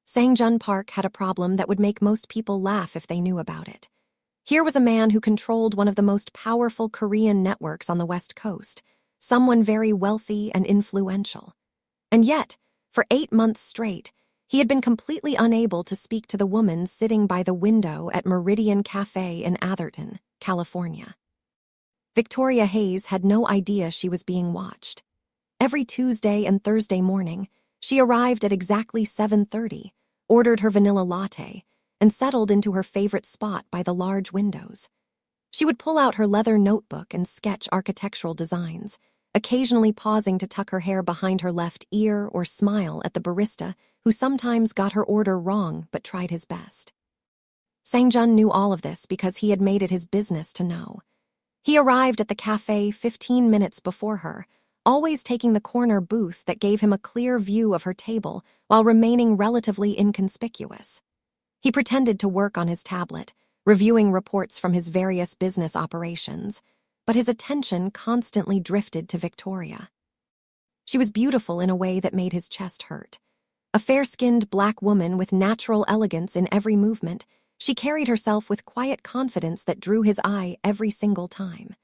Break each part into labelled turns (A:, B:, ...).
A: Sangjun Park had a problem that would make most people laugh if they knew about it. Here was a man who controlled one of the most powerful Korean networks on the West Coast, someone very wealthy and influential. And yet, for 8 months straight, he had been completely unable to speak to the woman sitting by the window at Meridian Cafe in Atherton, California. Victoria Hayes had no idea she was being watched. Every Tuesday and Thursday morning, she arrived at exactly 7:30, ordered her vanilla latte, and settled into her favorite spot by the large windows. She would pull out her leather notebook and sketch architectural designs, occasionally pausing to tuck her hair behind her left ear or smile at the barista who sometimes got her order wrong but tried his best. Sangjun knew all of this because he had made it his business to know. He arrived at the cafe 15 minutes before her, always taking the corner booth that gave him a clear view of her table while remaining relatively inconspicuous. He pretended to work on his tablet, reviewing reports from his various business operations, but his attention constantly drifted to Victoria. She was beautiful in a way that made his chest hurt. A fair-skinned black woman with natural elegance in every movement, she carried herself with quiet confidence that drew his eye every single time.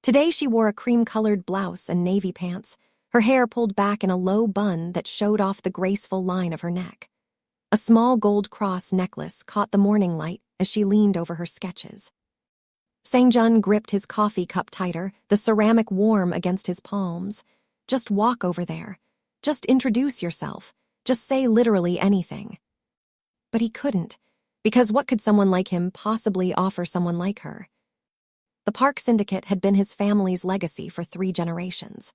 A: Today she wore a cream-colored blouse and navy pants, her hair pulled back in a low bun that showed off the graceful line of her neck. A small gold cross necklace caught the morning light as she leaned over her sketches. Sangjun gripped his coffee cup tighter, the ceramic warm against his palms. Just walk over there. Just introduce yourself. Just say literally anything. But he couldn't, because what could someone like him possibly offer someone like her? The Park Syndicate had been his family's legacy for 3 generations.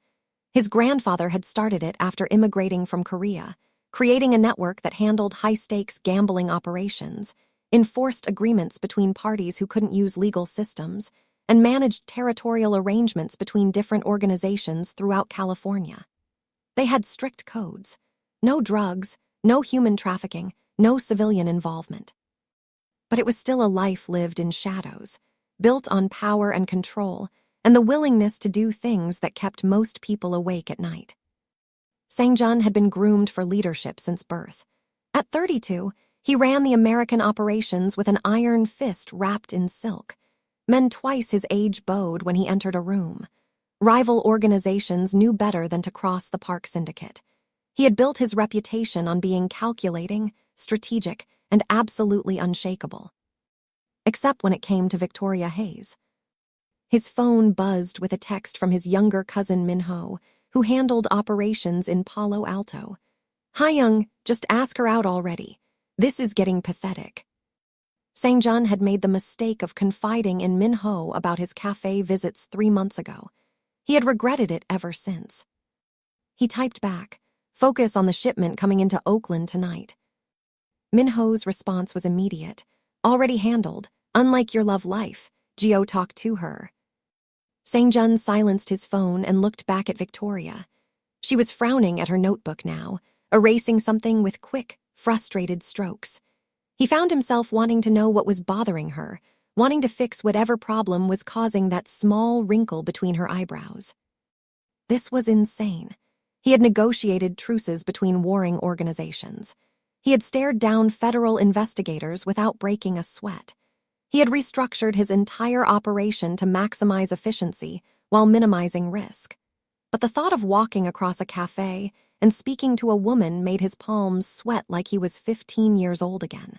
A: His grandfather had started it after immigrating from Korea, creating a network that handled high-stakes gambling operations, enforced agreements between parties who couldn't use legal systems, and managed territorial arrangements between different organizations throughout California. They had strict codes. No drugs, no human trafficking, no civilian involvement. But it was still a life lived in shadows, built on power and control, and the willingness to do things that kept most people awake at night. Sangjun had been groomed for leadership since birth. At 32, he ran the American operations with an iron fist wrapped in silk. Men twice his age bowed when he entered a room. Rival organizations knew better than to cross the Park Syndicate. He had built his reputation on being calculating, strategic, and absolutely unshakable. Except when it came to Victoria Hayes. His phone buzzed with a text from his younger cousin Minho, who handled operations in Palo Alto. "Hi, Young, just ask her out already. This is getting pathetic." Sangjun had made the mistake of confiding in Minho about his cafe visits 3 months ago. He had regretted it ever since. He typed back, "Focus on the shipment coming into Oakland tonight." Minho's response was immediate. "Already handled. Unlike your love life, Geo talked to her." Sangjun silenced his phone and looked back at Victoria. She was frowning at her notebook now, erasing something with quick, frustrated strokes. He found himself wanting to know what was bothering her, wanting to fix whatever problem was causing that small wrinkle between her eyebrows. This was insane. He had negotiated truces between warring organizations. He had stared down federal investigators without breaking a sweat. He had restructured his entire operation to maximize efficiency while minimizing risk. But the thought of walking across a cafe and speaking to a woman made his palms sweat like he was 15 years old again.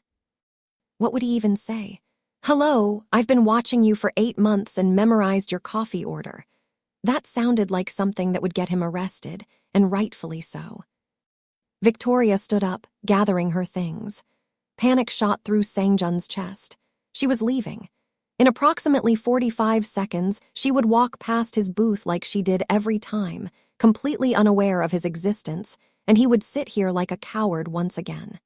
A: What would he even say? "Hello, I've been watching you for 8 months and memorized your coffee order." That sounded like something that would get him arrested, and rightfully so. Victoria stood up, gathering her things. Panic shot through Sangjun's chest. She was leaving. In approximately 45 seconds, she would walk past his booth like she did every time, completely unaware of his existence, and he would sit here like a coward once again.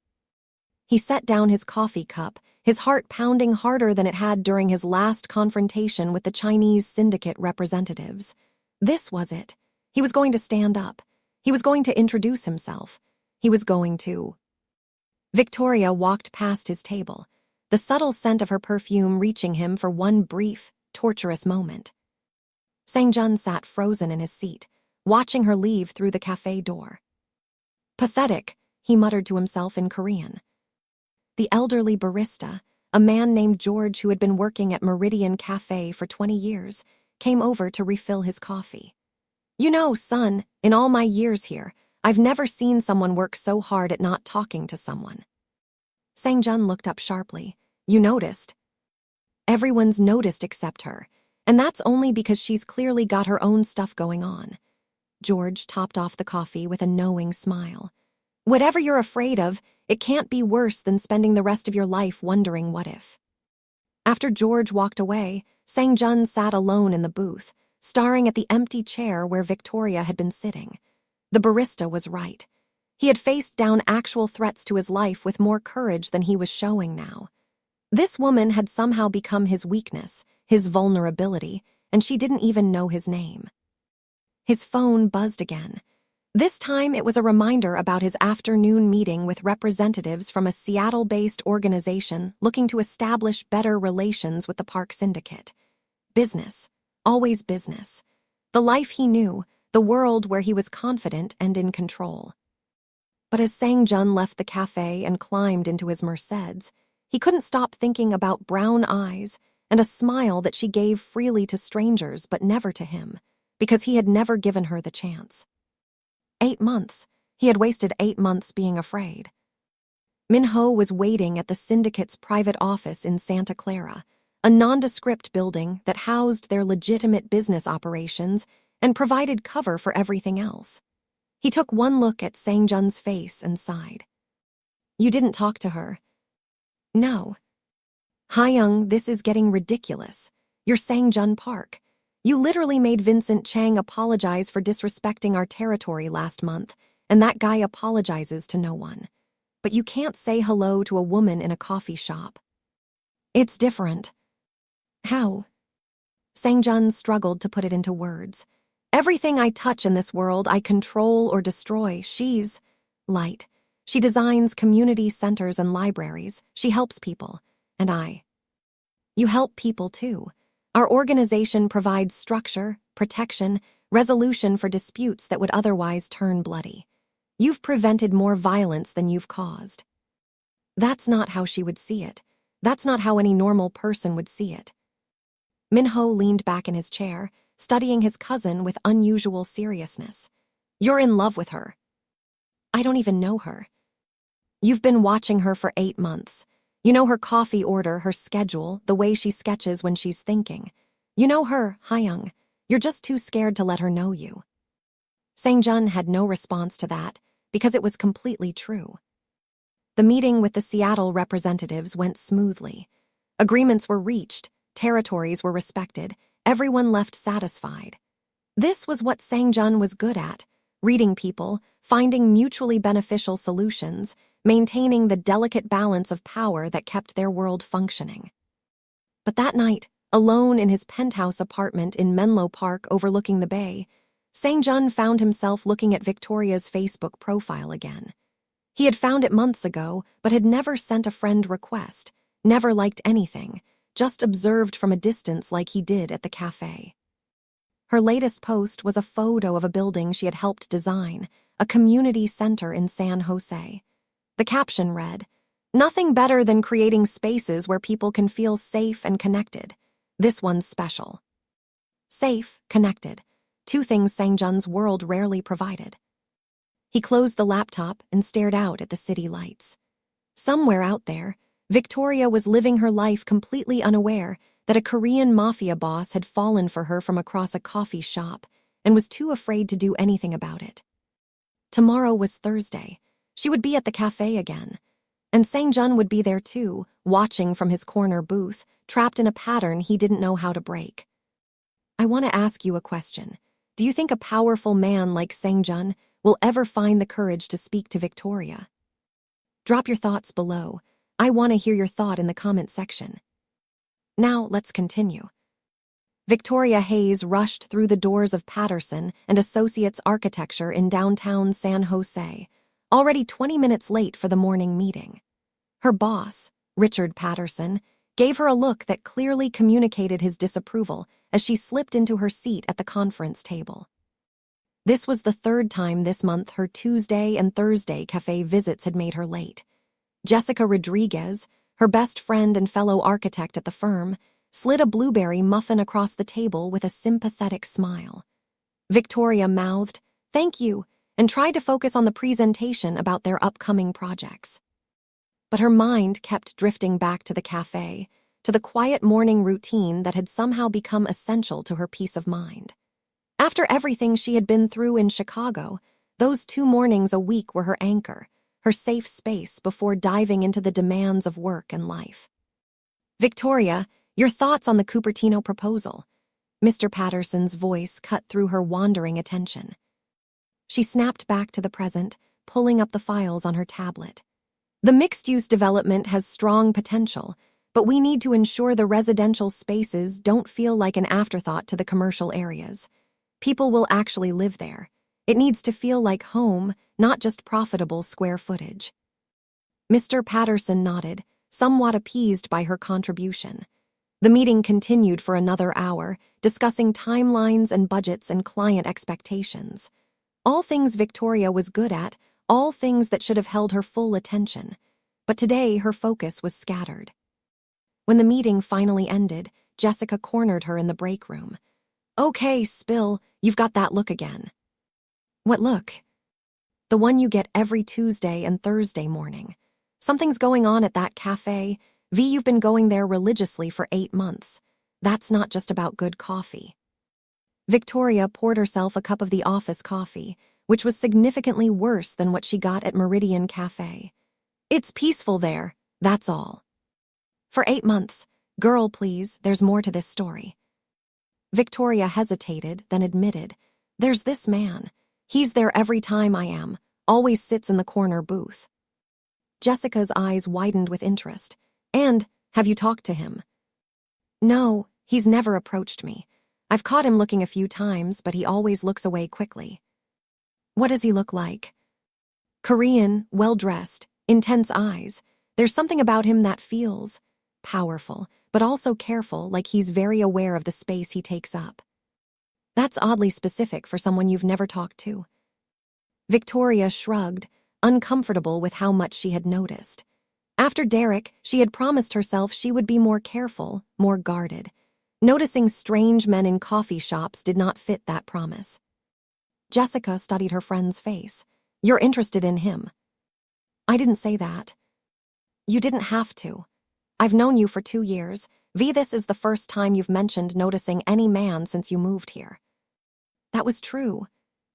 A: He set down his coffee cup, his heart pounding harder than it had during his last confrontation with the Chinese syndicate representatives. This was it. He was going to stand up. He was going to introduce himself. He was going to... Victoria walked past his table, the subtle scent of her perfume reaching him for one brief, torturous moment. Sangjun sat frozen in his seat, watching her leave through the cafe door. "Pathetic," he muttered to himself in Korean. The elderly barista, a man named George who had been working at Meridian Cafe for 20 years, came over to refill his coffee. You know, son, in all my years here, I've never seen someone work so hard at not talking to someone. Sang-jun looked up sharply. You noticed? Everyone's noticed except her, and that's only because she's clearly got her own stuff going on. George topped off the coffee with a knowing smile. Whatever you're afraid of, it can't be worse than spending the rest of your life wondering what if. After George walked away, Sang-jun sat alone in the booth, staring at the empty chair where Victoria had been sitting. The barista was right. He had faced down actual threats to his life with more courage than he was showing now. This woman had somehow become his weakness, his vulnerability, and she didn't even know his name. His phone buzzed again. This time it was a reminder about his afternoon meeting with representatives from a Seattle-based organization looking to establish better relations with the park syndicate. Business. Always business. The life he knew, the world where he was confident and in control. But as Sang-jun left the cafe and climbed into his Mercedes, he couldn't stop thinking about brown eyes and a smile that she gave freely to strangers but never to him, because he had never given her the chance. 8 months. He had wasted 8 months being afraid. Min-ho was waiting at the syndicate's private office in Santa Clara, a nondescript building that housed their legitimate business operations and provided cover for everything else. He took one look at Sang-jun's face and sighed. You didn't talk to her. No. Hyung, this is getting ridiculous. You're Sang-jun Park. You literally made Vincent Chang apologize for disrespecting our territory last month, and that guy apologizes to no one. But you can't say hello to a woman in a coffee shop. It's different. How? Sang-jun struggled to put it into words. Everything I touch in this world, I control or destroy. She's light. She designs community centers and libraries. She helps people. And I. You help people too. Our organization provides structure, protection, resolution for disputes that would otherwise turn bloody. You've prevented more violence than you've caused. That's not how she would see it. That's not how any normal person would see it. Min-ho leaned back in his chair, studying his cousin with unusual seriousness. You're in love with her. I don't even know her. You've been watching her for 8 months. You know her coffee order, her schedule, the way she sketches when she's thinking. You know her, Hyung. You're just too scared to let her know you. Sang-jun had no response to that, because it was completely true. The meeting with the Seattle representatives went smoothly. Agreements were reached, territories were respected, everyone left satisfied. This was what Sang-jun was good at, reading people, finding mutually beneficial solutions, maintaining the delicate balance of power that kept their world functioning. But that night, alone in his penthouse apartment in Menlo Park overlooking the bay, Sang-jun found himself looking at Victoria's Facebook profile again. He had found it months ago, but had never sent a friend request, never liked anything, just observed from a distance like he did at the cafe. Her latest post was a photo of a building she had helped design, a community center in San Jose. The caption read, "Nothing better than creating spaces where people can feel safe and connected. This one's special." Safe, connected, 2 things Sang-jun's world rarely provided. He closed the laptop and stared out at the city lights. Somewhere out there, Victoria was living her life completely unaware that a Korean Mafia boss had fallen for her from across a coffee shop and was too afraid to do anything about it. Tomorrow was Thursday. She would be at the cafe again. And Sang-jun would be there too, watching from his corner booth, trapped in a pattern he didn't know how to break. I want to ask you a question. Do you think a powerful man like Sang-jun will ever find the courage to speak to Victoria? Drop your thoughts below. I want to hear your thought in the comment section. Now, let's continue. Victoria Hayes rushed through the doors of Patterson and Associates Architecture in downtown San Jose, already 20 minutes late for the morning meeting. Her boss, Richard Patterson, gave her a look that clearly communicated his disapproval as she slipped into her seat at the conference table. This was the third time this month her Tuesday and Thursday cafe visits had made her late. Jessica Rodriguez, her best friend and fellow architect at the firm, slid a blueberry muffin across the table with a sympathetic smile. Victoria mouthed, "Thank you," and tried to focus on the presentation about their upcoming projects. But her mind kept drifting back to the cafe, to the quiet morning routine that had somehow become essential to her peace of mind. After everything she had been through in Chicago, those 2 mornings a week were her anchor, her safe space before diving into the demands of work and life. "Victoria, your thoughts on the Cupertino proposal?" Mr. Patterson's voice cut through her wandering attention. She snapped back to the present, pulling up the files on her tablet. "The mixed-use development has strong potential, but we need to ensure the residential spaces don't feel like an afterthought to the commercial areas. People will actually live there. It needs to feel like home, not just profitable square footage." Mr. Patterson nodded, somewhat appeased by her contribution. The meeting continued for another hour, discussing timelines and budgets and client expectations. All things Victoria was good at, all things that should have held her full attention. But today her focus was scattered. When the meeting finally ended, Jessica cornered her in the break room. "Okay, Spill, you've got that look again." "What look?" "The one you get every Tuesday and Thursday morning. Something's going on at that cafe. You've been going there religiously for 8 months. That's not just about good coffee." Victoria poured herself a cup of the office coffee, which was significantly worse than what she got at Meridian Cafe. "It's peaceful there, that's all." "For 8 months. Girl, please, there's more to this story." Victoria hesitated, then admitted, "There's this man. He's there every time I am, always sits in the corner booth." Jessica's eyes widened with interest. "And, have you talked to him?" "No, he's never approached me. I've caught him looking a few times, but he always looks away quickly." "What does he look like?" "Korean, well-dressed, intense eyes. There's something about him that feels powerful, but also careful, like he's very aware of the space he takes up." "That's oddly specific for someone you've never talked to." Victoria shrugged, uncomfortable with how much she had noticed. After Derek, she had promised herself she would be more careful, more guarded. Noticing strange men in coffee shops did not fit that promise. Jessica studied her friend's face. "You're interested in him." "I didn't say that." "You didn't have to. I've known you for 2 years. This is the first time you've mentioned noticing any man since you moved here." That was true.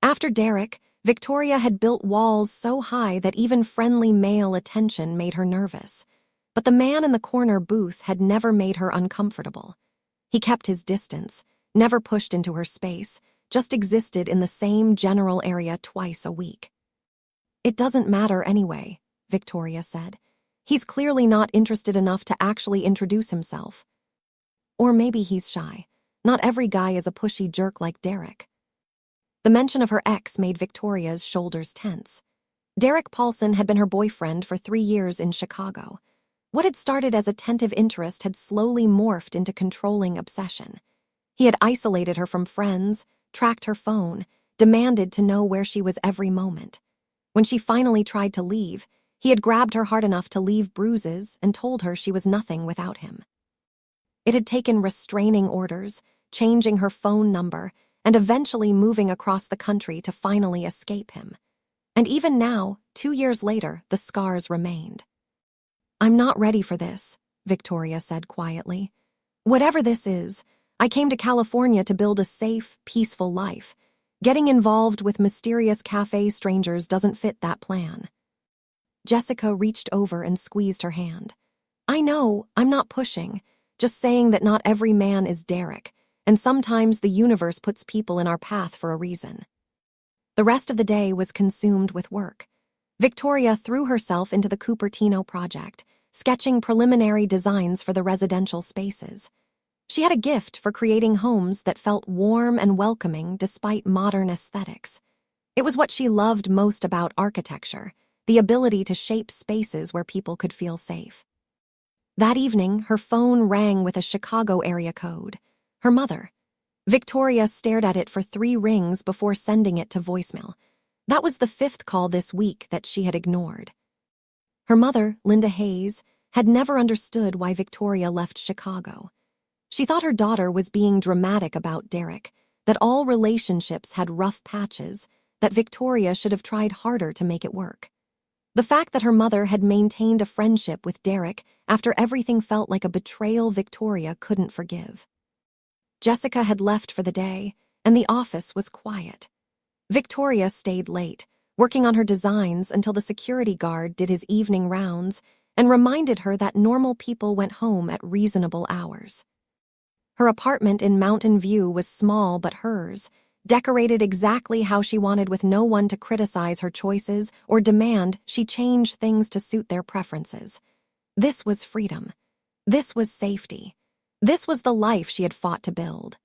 A: After Derek, Victoria had built walls so high that even friendly male attention made her nervous. But the man in the corner booth had never made her uncomfortable. He kept his distance, never pushed into her space, just existed in the same general area twice a week. "It doesn't matter anyway," Victoria said. "He's clearly not interested enough to actually introduce himself. Or maybe he's shy. Not every guy is a pushy jerk like Derek." The mention of her ex made Victoria's shoulders tense. Derek Paulson had been her boyfriend for 3 years in Chicago. What had started as attentive interest had slowly morphed into controlling obsession. He had isolated her from friends, tracked her phone, demanded to know where she was every moment. When she finally tried to leave, he had grabbed her hard enough to leave bruises and told her she was nothing without him. It had taken restraining orders, changing her phone number, and eventually moving across the country to finally escape him. And even now, 2 years later, the scars remained. "I'm not ready for this," Victoria said quietly. "Whatever this is, I came to California to build a safe, peaceful life. Getting involved with mysterious cafe strangers doesn't fit that plan." Jessica reached over and squeezed her hand. "I know, I'm not pushing, just saying that not every man is Derek, and sometimes the universe puts people in our path for a reason." The rest of the day was consumed with work. Victoria threw herself into the Cupertino project, sketching preliminary designs for the residential spaces. She had a gift for creating homes that felt warm and welcoming despite modern aesthetics. It was what she loved most about architecture, the ability to shape spaces where people could feel safe. That evening, her phone rang with a Chicago area code. Her mother. Victoria stared at it for 3 rings before sending it to voicemail. That was the 5th call this week that she had ignored. Her mother, Linda Hayes, had never understood why Victoria left Chicago. She thought her daughter was being dramatic about Derek, that all relationships had rough patches, that Victoria should have tried harder to make it work. The fact that her mother had maintained a friendship with Derek after everything felt like a betrayal Victoria couldn't forgive. Jessica had left for the day, and the office was quiet. Victoria stayed late, working on her designs until the security guard did his evening rounds and reminded her that normal people went home at reasonable hours. Her apartment in Mountain View was small but hers, decorated exactly how she wanted with no one to criticize her choices or demand she change things to suit their preferences. This was freedom. This was safety. This was the life she had fought to build.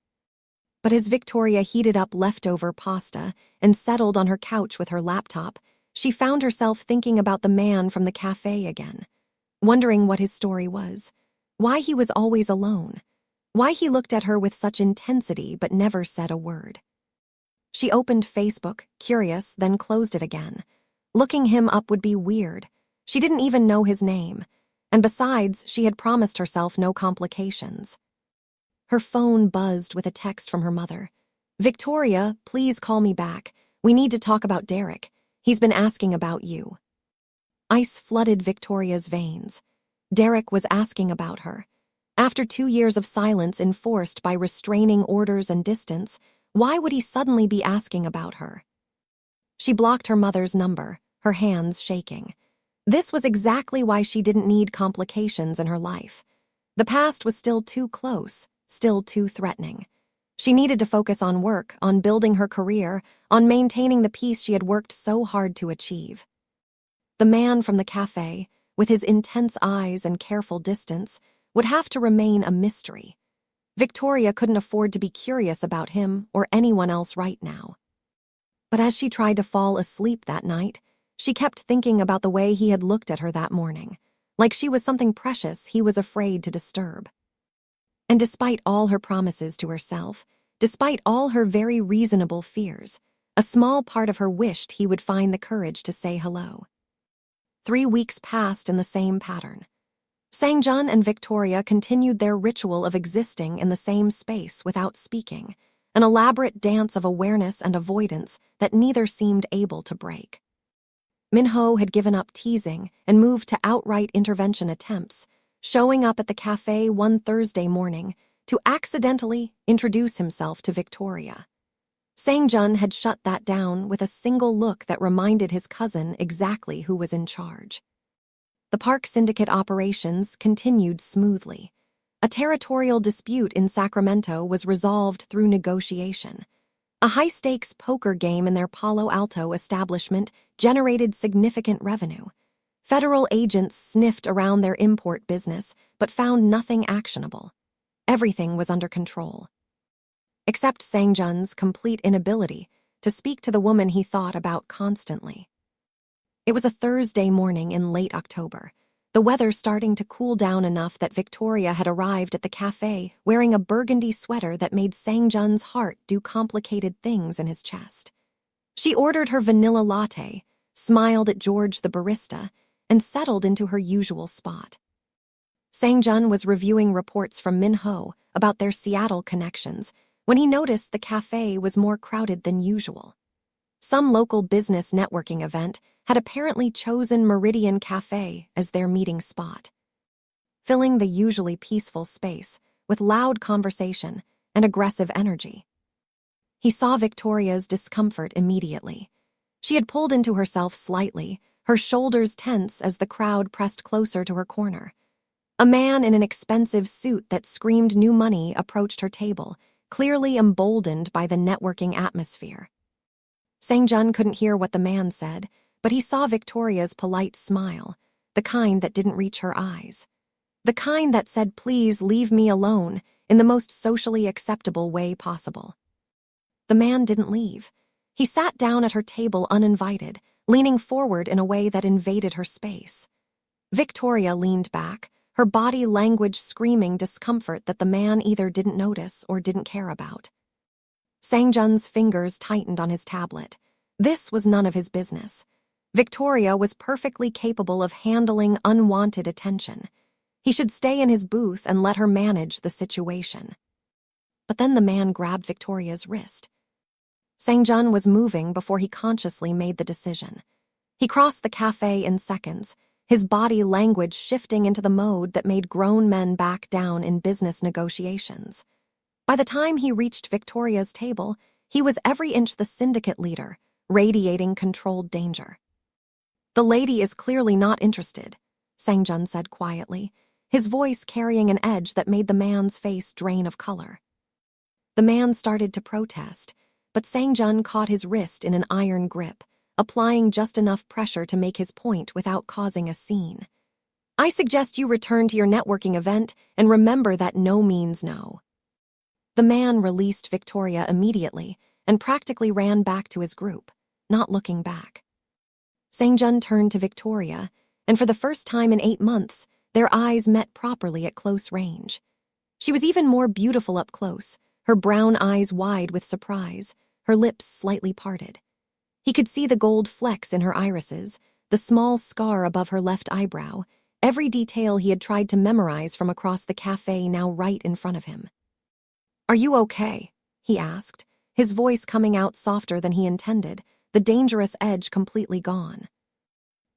A: But as Victoria heated up leftover pasta and settled on her couch with her laptop, she found herself thinking about the man from the cafe again, wondering what his story was, why he was always alone, why he looked at her with such intensity but never said a word. She opened Facebook, curious, then closed it again. Looking him up would be weird. She didn't even know his name, and besides, she had promised herself no complications. Her phone buzzed with a text from her mother. "Victoria, please call me back. We need to talk about Derek. He's been asking about you." Ice flooded Victoria's veins. Derek was asking about her. After 2 years of silence enforced by restraining orders and distance, why would he suddenly be asking about her? She blocked her mother's number, her hands shaking. This was exactly why she didn't need complications in her life. The past was still too close, still too threatening. She needed to focus on work, on building her career, on maintaining the peace she had worked so hard to achieve. The man from the cafe, with his intense eyes and careful distance, would have to remain a mystery. Victoria couldn't afford to be curious about him or anyone else right now. But as she tried to fall asleep that night, she kept thinking about the way he had looked at her that morning, like she was something precious he was afraid to disturb. And despite all her promises to herself, despite all her very reasonable fears, a small part of her wished he would find the courage to say hello. 3 weeks passed in the same pattern. Sangjun and Victoria continued their ritual of existing in the same space without speaking, an elaborate dance of awareness and avoidance that neither seemed able to break. Minho had given up teasing and moved to outright intervention attempts, showing up at the cafe one Thursday morning to accidentally introduce himself to Victoria. Sangjun had shut that down with a single look that reminded his cousin exactly who was in charge. The park syndicate operations continued smoothly. A territorial dispute in Sacramento was resolved through negotiation. A high-stakes poker game in their Palo Alto establishment generated significant revenue. Federal agents sniffed around their import business but found nothing actionable. Everything was under control. Except Sangjun's complete inability to speak to the woman he thought about constantly. It was a Thursday morning in late October, the weather starting to cool down enough that Victoria had arrived at the cafe wearing a burgundy sweater that made Sangjun's heart do complicated things in his chest. She ordered her vanilla latte, smiled at George the barista, and settled into her usual spot. Sangjun was reviewing reports from Minho about their Seattle connections when he noticed the cafe was more crowded than usual. Some local business networking event had apparently chosen Meridian Cafe as their meeting spot, filling the usually peaceful space with loud conversation and aggressive energy. He saw Victoria's discomfort immediately. She had pulled into herself slightly, her shoulders tense as the crowd pressed closer to her corner. A man in an expensive suit that screamed new money approached her table, clearly emboldened by the networking atmosphere. Sangjun couldn't hear what the man said, but he saw Victoria's polite smile, the kind that didn't reach her eyes. The kind that said, "Please leave me alone," in the most socially acceptable way possible. The man didn't leave. He sat down at her table uninvited, leaning forward in a way that invaded her space. Victoria leaned back, her body language screaming discomfort that the man either didn't notice or didn't care about. Sang-jun's fingers tightened on his tablet. This was none of his business. Victoria was perfectly capable of handling unwanted attention. He should stay in his booth and let her manage the situation. But then the man grabbed Victoria's wrist. Sang-jun was moving before he consciously made the decision. He crossed the cafe in seconds, his body language shifting into the mode that made grown men back down in business negotiations. By the time he reached Victoria's table, he was every inch the syndicate leader, radiating controlled danger. "The lady is clearly not interested," Sang-jun said quietly, his voice carrying an edge that made the man's face drain of color. The man started to protest, but Sang-jun caught his wrist in an iron grip, applying just enough pressure to make his point without causing a scene. "I suggest you return to your networking event and remember that no means no." The man released Victoria immediately and practically ran back to his group, not looking back. Sang-jun turned to Victoria, and for the first time in 8 months, their eyes met properly at close range. She was even more beautiful up close, her brown eyes wide with surprise, her lips slightly parted. He could see the gold flecks in her irises, the small scar above her left eyebrow, every detail he had tried to memorize from across the cafe now right in front of him. "Are you okay?" he asked, his voice coming out softer than he intended, the dangerous edge completely gone.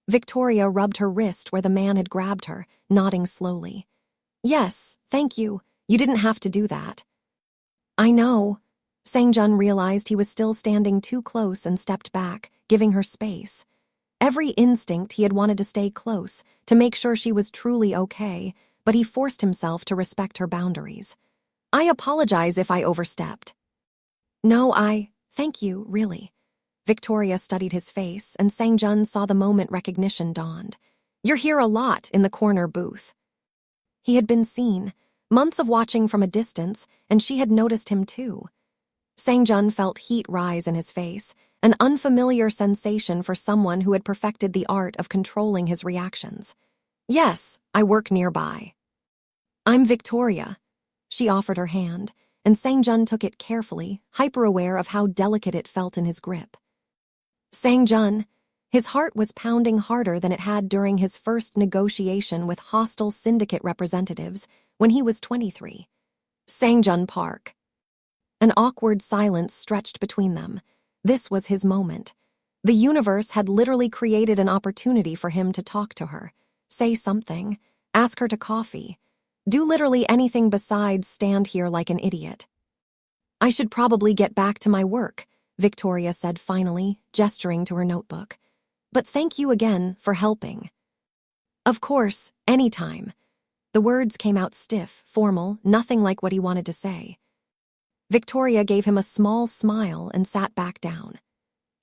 A: Victoria rubbed her wrist where the man had grabbed her, nodding slowly. "Yes, thank you. You didn't have to do that." "I know." Sang-jun realized he was still standing too close and stepped back, giving her space. Every instinct he had wanted to stay close, to make sure she was truly okay, but he forced himself to respect her boundaries. "I apologize if I overstepped." "No, thank you, really." Victoria studied his face, and Sang-jun saw the moment recognition dawned. "You're here a lot in the corner booth." He had been seen, months of watching from a distance, and she had noticed him too. Sang-jun felt heat rise in his face, an unfamiliar sensation for someone who had perfected the art of controlling his reactions. "Yes, I work nearby." "I'm Victoria." She offered her hand, and Sang-jun took it carefully, hyper-aware of how delicate it felt in his grip. Sang-jun, his heart was pounding harder than it had during his first negotiation with hostile syndicate representatives when he was 23. Sang-jun Park. An awkward silence stretched between them. This was his moment. The universe had literally created an opportunity for him to talk to her, say something, ask her to coffee, do literally anything besides stand here like an idiot. "I should probably get back to my work," Victoria said finally, gesturing to her notebook. "But thank you again for helping." "Of course, anytime." The words came out stiff, formal, nothing like what he wanted to say. Victoria gave him a small smile and sat back down.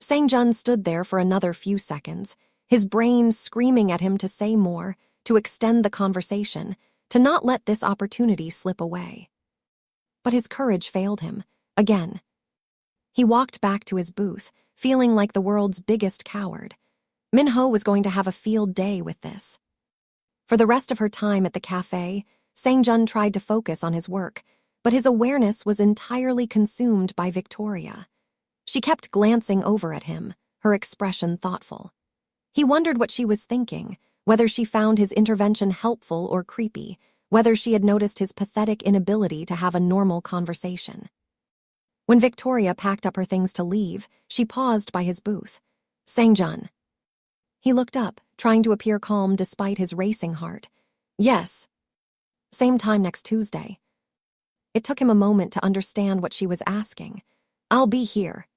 A: Sang-jun stood there for another few seconds, his brain screaming at him to say more, to extend the conversation, to not let this opportunity slip away. But his courage failed him, again. He walked back to his booth, feeling like the world's biggest coward. Minho was going to have a field day with this. For the rest of her time at the cafe, Sang-jun tried to focus on his work, but his awareness was entirely consumed by Victoria. She kept glancing over at him, her expression thoughtful. He wondered what she was thinking, whether she found his intervention helpful or creepy, whether she had noticed his pathetic inability to have a normal conversation. When Victoria packed up her things to leave, she paused by his booth. "Sang-jun." He looked up, trying to appear calm despite his racing heart. "Yes." "Same time next Tuesday." It took him a moment to understand what she was asking. "I'll be here."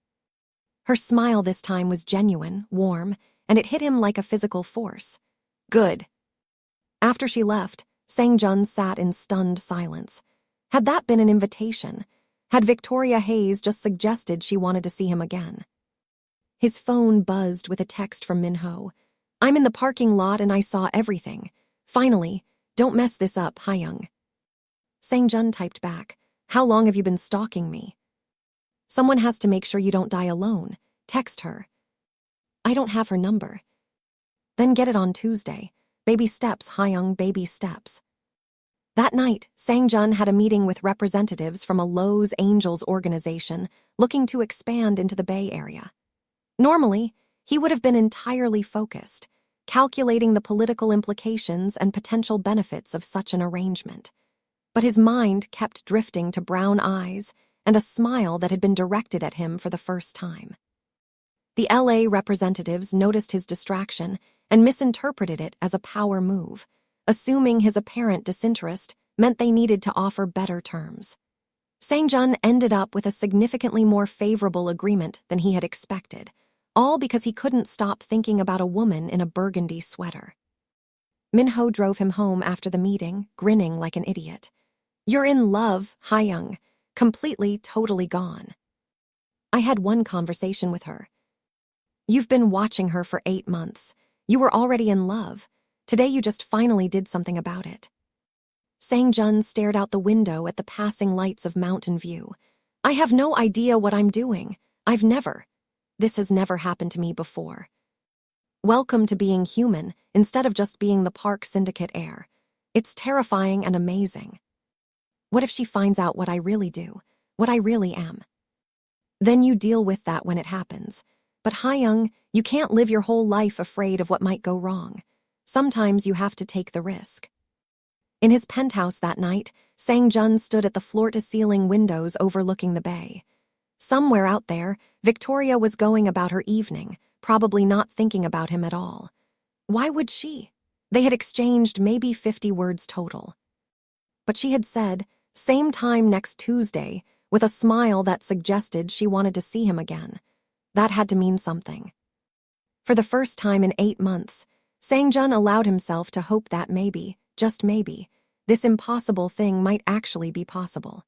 A: Her smile this time was genuine, warm, and it hit him like a physical force. "Good." After she left, Sang-jun sat in stunned silence. Had that been an invitation? Had Victoria Hayes just suggested she wanted to see him again? His phone buzzed with a text from Minho. "I'm in the parking lot and I saw everything. Finally, don't mess this up, Hyung." Sang-jun typed back, "How long have you been stalking me?" "Someone has to make sure you don't die alone. Text her." "I don't have her number." "Then get it on Tuesday. Baby steps, Hyung, baby steps." That night, Sang-jun had a meeting with representatives from a Lowe's Angels organization looking to expand into the Bay Area. Normally, he would have been entirely focused, calculating the political implications and potential benefits of such an arrangement. But his mind kept drifting to brown eyes and a smile that had been directed at him for the first time. The LA representatives noticed his distraction and misinterpreted it as a power move, assuming his apparent disinterest meant they needed to offer better terms. Sang-jun ended up with a significantly more favorable agreement than he had expected, all because he couldn't stop thinking about a woman in a burgundy sweater. Minho drove him home after the meeting, grinning like an idiot. "You're in love, Hayoung. Completely, totally gone." "I had one conversation with her." "You've been watching her for 8 months. You were already in love. Today you just finally did something about it." Sang-jun stared out the window at the passing lights of Mountain View. "I have no idea what I'm doing. This has never happened to me before." Welcome to being human instead of just being the Park Syndicate heir. It's terrifying and amazing. What if she finds out what I really do, what I really am? Then you deal with that when it happens. But Hayoung, you can't live your whole life afraid of what might go wrong. Sometimes you have to take the risk. In his penthouse that night, Sang-jun stood at the floor-to-ceiling windows overlooking the bay. Somewhere out there, Victoria was going about her evening, probably not thinking about him at all. Why would she? They had exchanged maybe 50 words total. But she had said, "Same time next Tuesday," with a smile that suggested she wanted to see him again. That had to mean something. For the first time in 8 months, Sang-jun allowed himself to hope that maybe, just maybe, this impossible thing might actually be possible.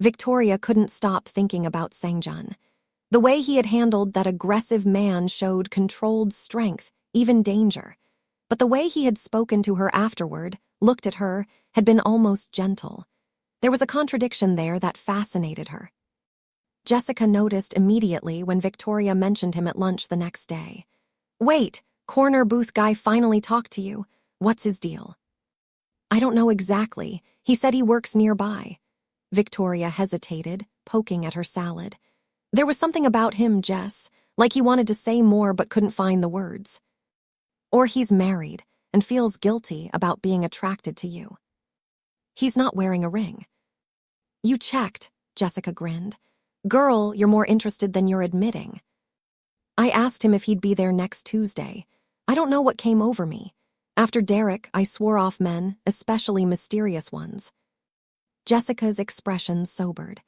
A: Victoria couldn't stop thinking about Sang-jun. The way he had handled that aggressive man showed controlled strength, even danger. But the way he had spoken to her afterward, looked at her, had been almost gentle. There was a contradiction there that fascinated her. Jessica noticed immediately when Victoria mentioned him at lunch the next day. "Wait, corner booth guy finally talked to you. What's his deal?" "I don't know exactly. He said he works nearby." Victoria hesitated, poking at her salad. "There was something about him, Jess, like he wanted to say more but couldn't find the words. Or he's married and feels guilty about being attracted to you." "He's not wearing a ring." "You checked," Jessica grinned. "Girl, you're more interested than you're admitting." "I asked him if he'd be there next Tuesday. I don't know what came over me. After Derek, I swore off men, especially mysterious ones." Jessica's expression sobered.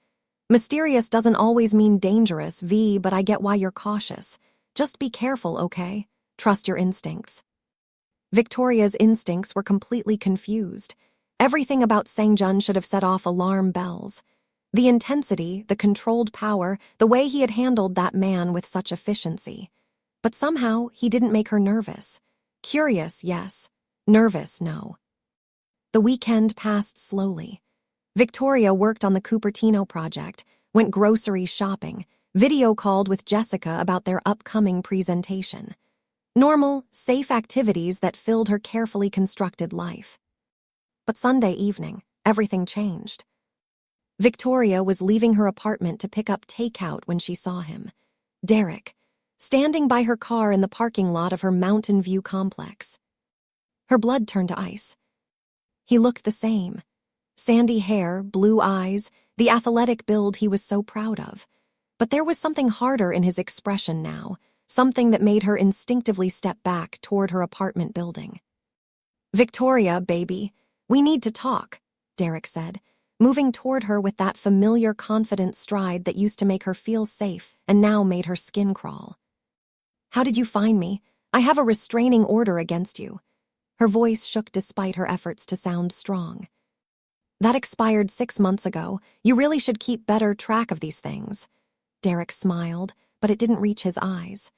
A: "Mysterious doesn't always mean dangerous, V, but I get why you're cautious. Just be careful, okay? Trust your instincts." Victoria's instincts were completely confused. Everything about Sang-jun should have set off alarm bells. The intensity, the controlled power, the way he had handled that man with such efficiency. But somehow, he didn't make her nervous. Curious, yes. Nervous, no. The weekend passed slowly. Victoria worked on the Cupertino project, went grocery shopping, video called with Jessica about their upcoming presentation. Normal, safe activities that filled her carefully constructed life. But Sunday evening, everything changed. Victoria was leaving her apartment to pick up takeout when she saw him. Derek, standing by her car in the parking lot of her Mountain View complex. Her blood turned to ice. He looked the same. Sandy hair, blue eyes, the athletic build he was so proud of. But there was something harder in his expression now, something that made her instinctively step back toward her apartment building. "Victoria, baby, we need to talk," Derek said, moving toward her with that familiar confident stride that used to make her feel safe and now made her skin crawl. "How did you find me? I have a restraining order against you." Her voice shook despite her efforts to sound strong. "That expired 6 months ago. You really should keep better track of these things." Derek smiled, but it didn't reach his eyes.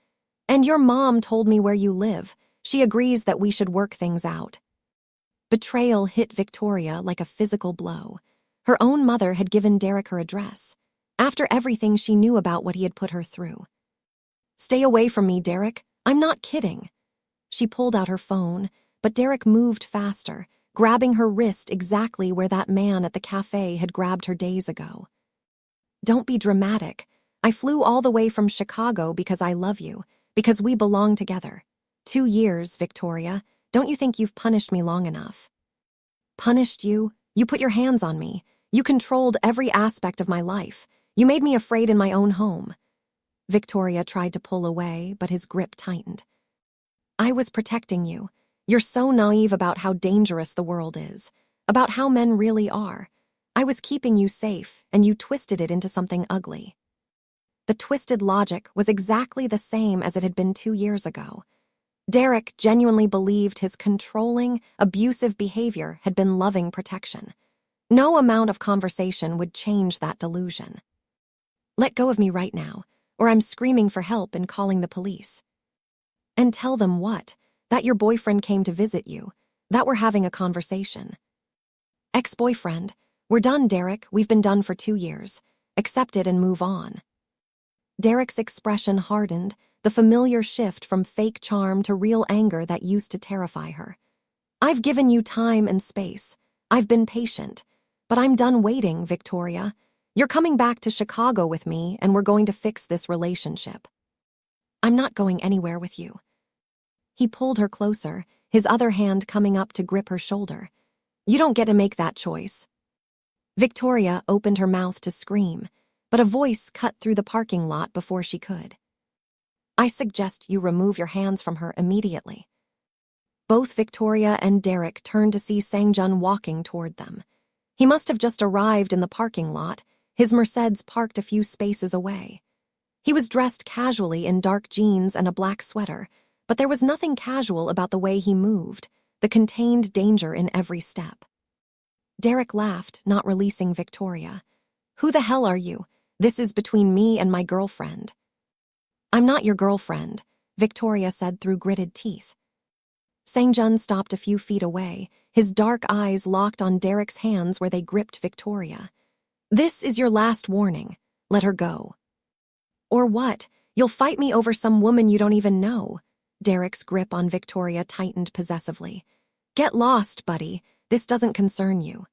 A: "And your mom told me where you live. She agrees that we should work things out." Betrayal hit Victoria like a physical blow. Her own mother had given Derek her address, after everything she knew about what he had put her through. "Stay away from me, Derek. I'm not kidding." She pulled out her phone, but Derek moved faster, grabbing her wrist exactly where that man at the cafe had grabbed her days ago. "Don't be dramatic. I flew all the way from Chicago because I love you, because we belong together. 2 years, Victoria. Don't you think you've punished me long enough?" "Punished you? You put your hands on me. You controlled every aspect of my life. You made me afraid in my own home." Victoria tried to pull away, but his grip tightened. "I was protecting you. You're so naive about how dangerous the world is, about how men really are. I was keeping you safe, and you twisted it into something ugly." The twisted logic was exactly the same as it had been 2 years ago. Derek genuinely believed his controlling, abusive behavior had been loving protection. No amount of conversation would change that delusion. "Let go of me right now, or I'm screaming for help and calling the police." "And tell them what? That your boyfriend came to visit you, that we're having a conversation." "Ex-boyfriend. We're done, Derek. We've been done for 2 years. Accept it and move on." Derek's expression hardened, the familiar shift from fake charm to real anger that used to terrify her. "I've given you time and space. I've been patient. But I'm done waiting, Victoria. You're coming back to Chicago with me, and we're going to fix this relationship." "I'm not going anywhere with you." He pulled her closer, his other hand coming up to grip her shoulder. "You don't get to make that choice." Victoria opened her mouth to scream, but a voice cut through the parking lot before she could. "I suggest you remove your hands from her immediately." Both Victoria and Derek turned to see Sang-jun walking toward them. He must have just arrived in the parking lot, his Mercedes parked a few spaces away. He was dressed casually in dark jeans and a black sweater, but there was nothing casual about the way he moved, the contained danger in every step. Derek laughed, not releasing Victoria. "Who the hell are you? This is between me and my girlfriend." "I'm not your girlfriend," Victoria said through gritted teeth. Sang-jun stopped a few feet away, his dark eyes locked on Derek's hands where they gripped Victoria. "This is your last warning. Let her go." "Or what? You'll fight me over some woman you don't even know." Derek's grip on Victoria tightened possessively. "Get lost, buddy. This doesn't concern you."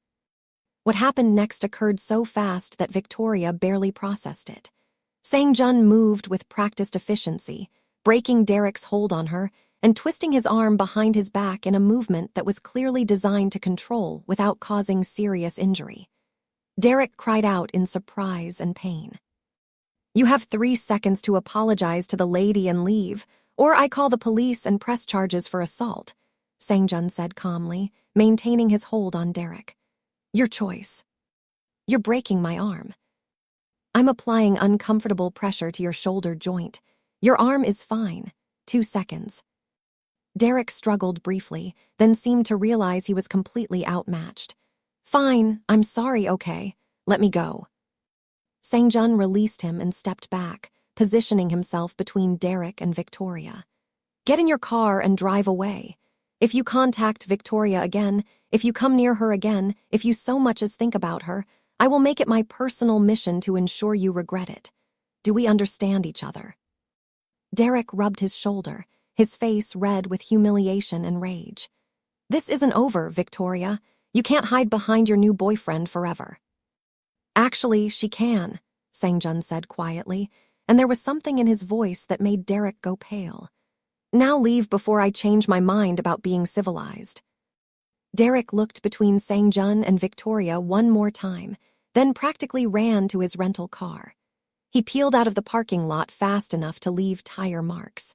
A: What happened next occurred so fast that Victoria barely processed it. Sang-jun moved with practiced efficiency, breaking Derek's hold on her and twisting his arm behind his back in a movement that was clearly designed to control without causing serious injury. Derek cried out in surprise and pain. "You have 3 seconds to apologize to the lady and leave, or I call the police and press charges for assault," Sang-jun said calmly, maintaining his hold on Derek. "Your choice." "You're breaking my arm." "I'm applying uncomfortable pressure to your shoulder joint. Your arm is fine. 2 seconds." Derek struggled briefly, then seemed to realize he was completely outmatched. "Fine, I'm sorry, okay. Let me go." Sang-jun released him and stepped back, positioning himself between Derek and Victoria. "Get in your car and drive away. If you contact Victoria again, if you come near her again, if you so much as think about her, I will make it my personal mission to ensure you regret it. Do we understand each other?" Derek rubbed his shoulder, his face red with humiliation and rage. "This isn't over, Victoria. You can't hide behind your new boyfriend forever." "Actually, she can," Sang-jun said quietly, and there was something in his voice that made Derek go pale. "Now leave before I change my mind about being civilized." Derek looked between Sang-jun and Victoria one more time, then practically ran to his rental car. He peeled out of the parking lot fast enough to leave tire marks.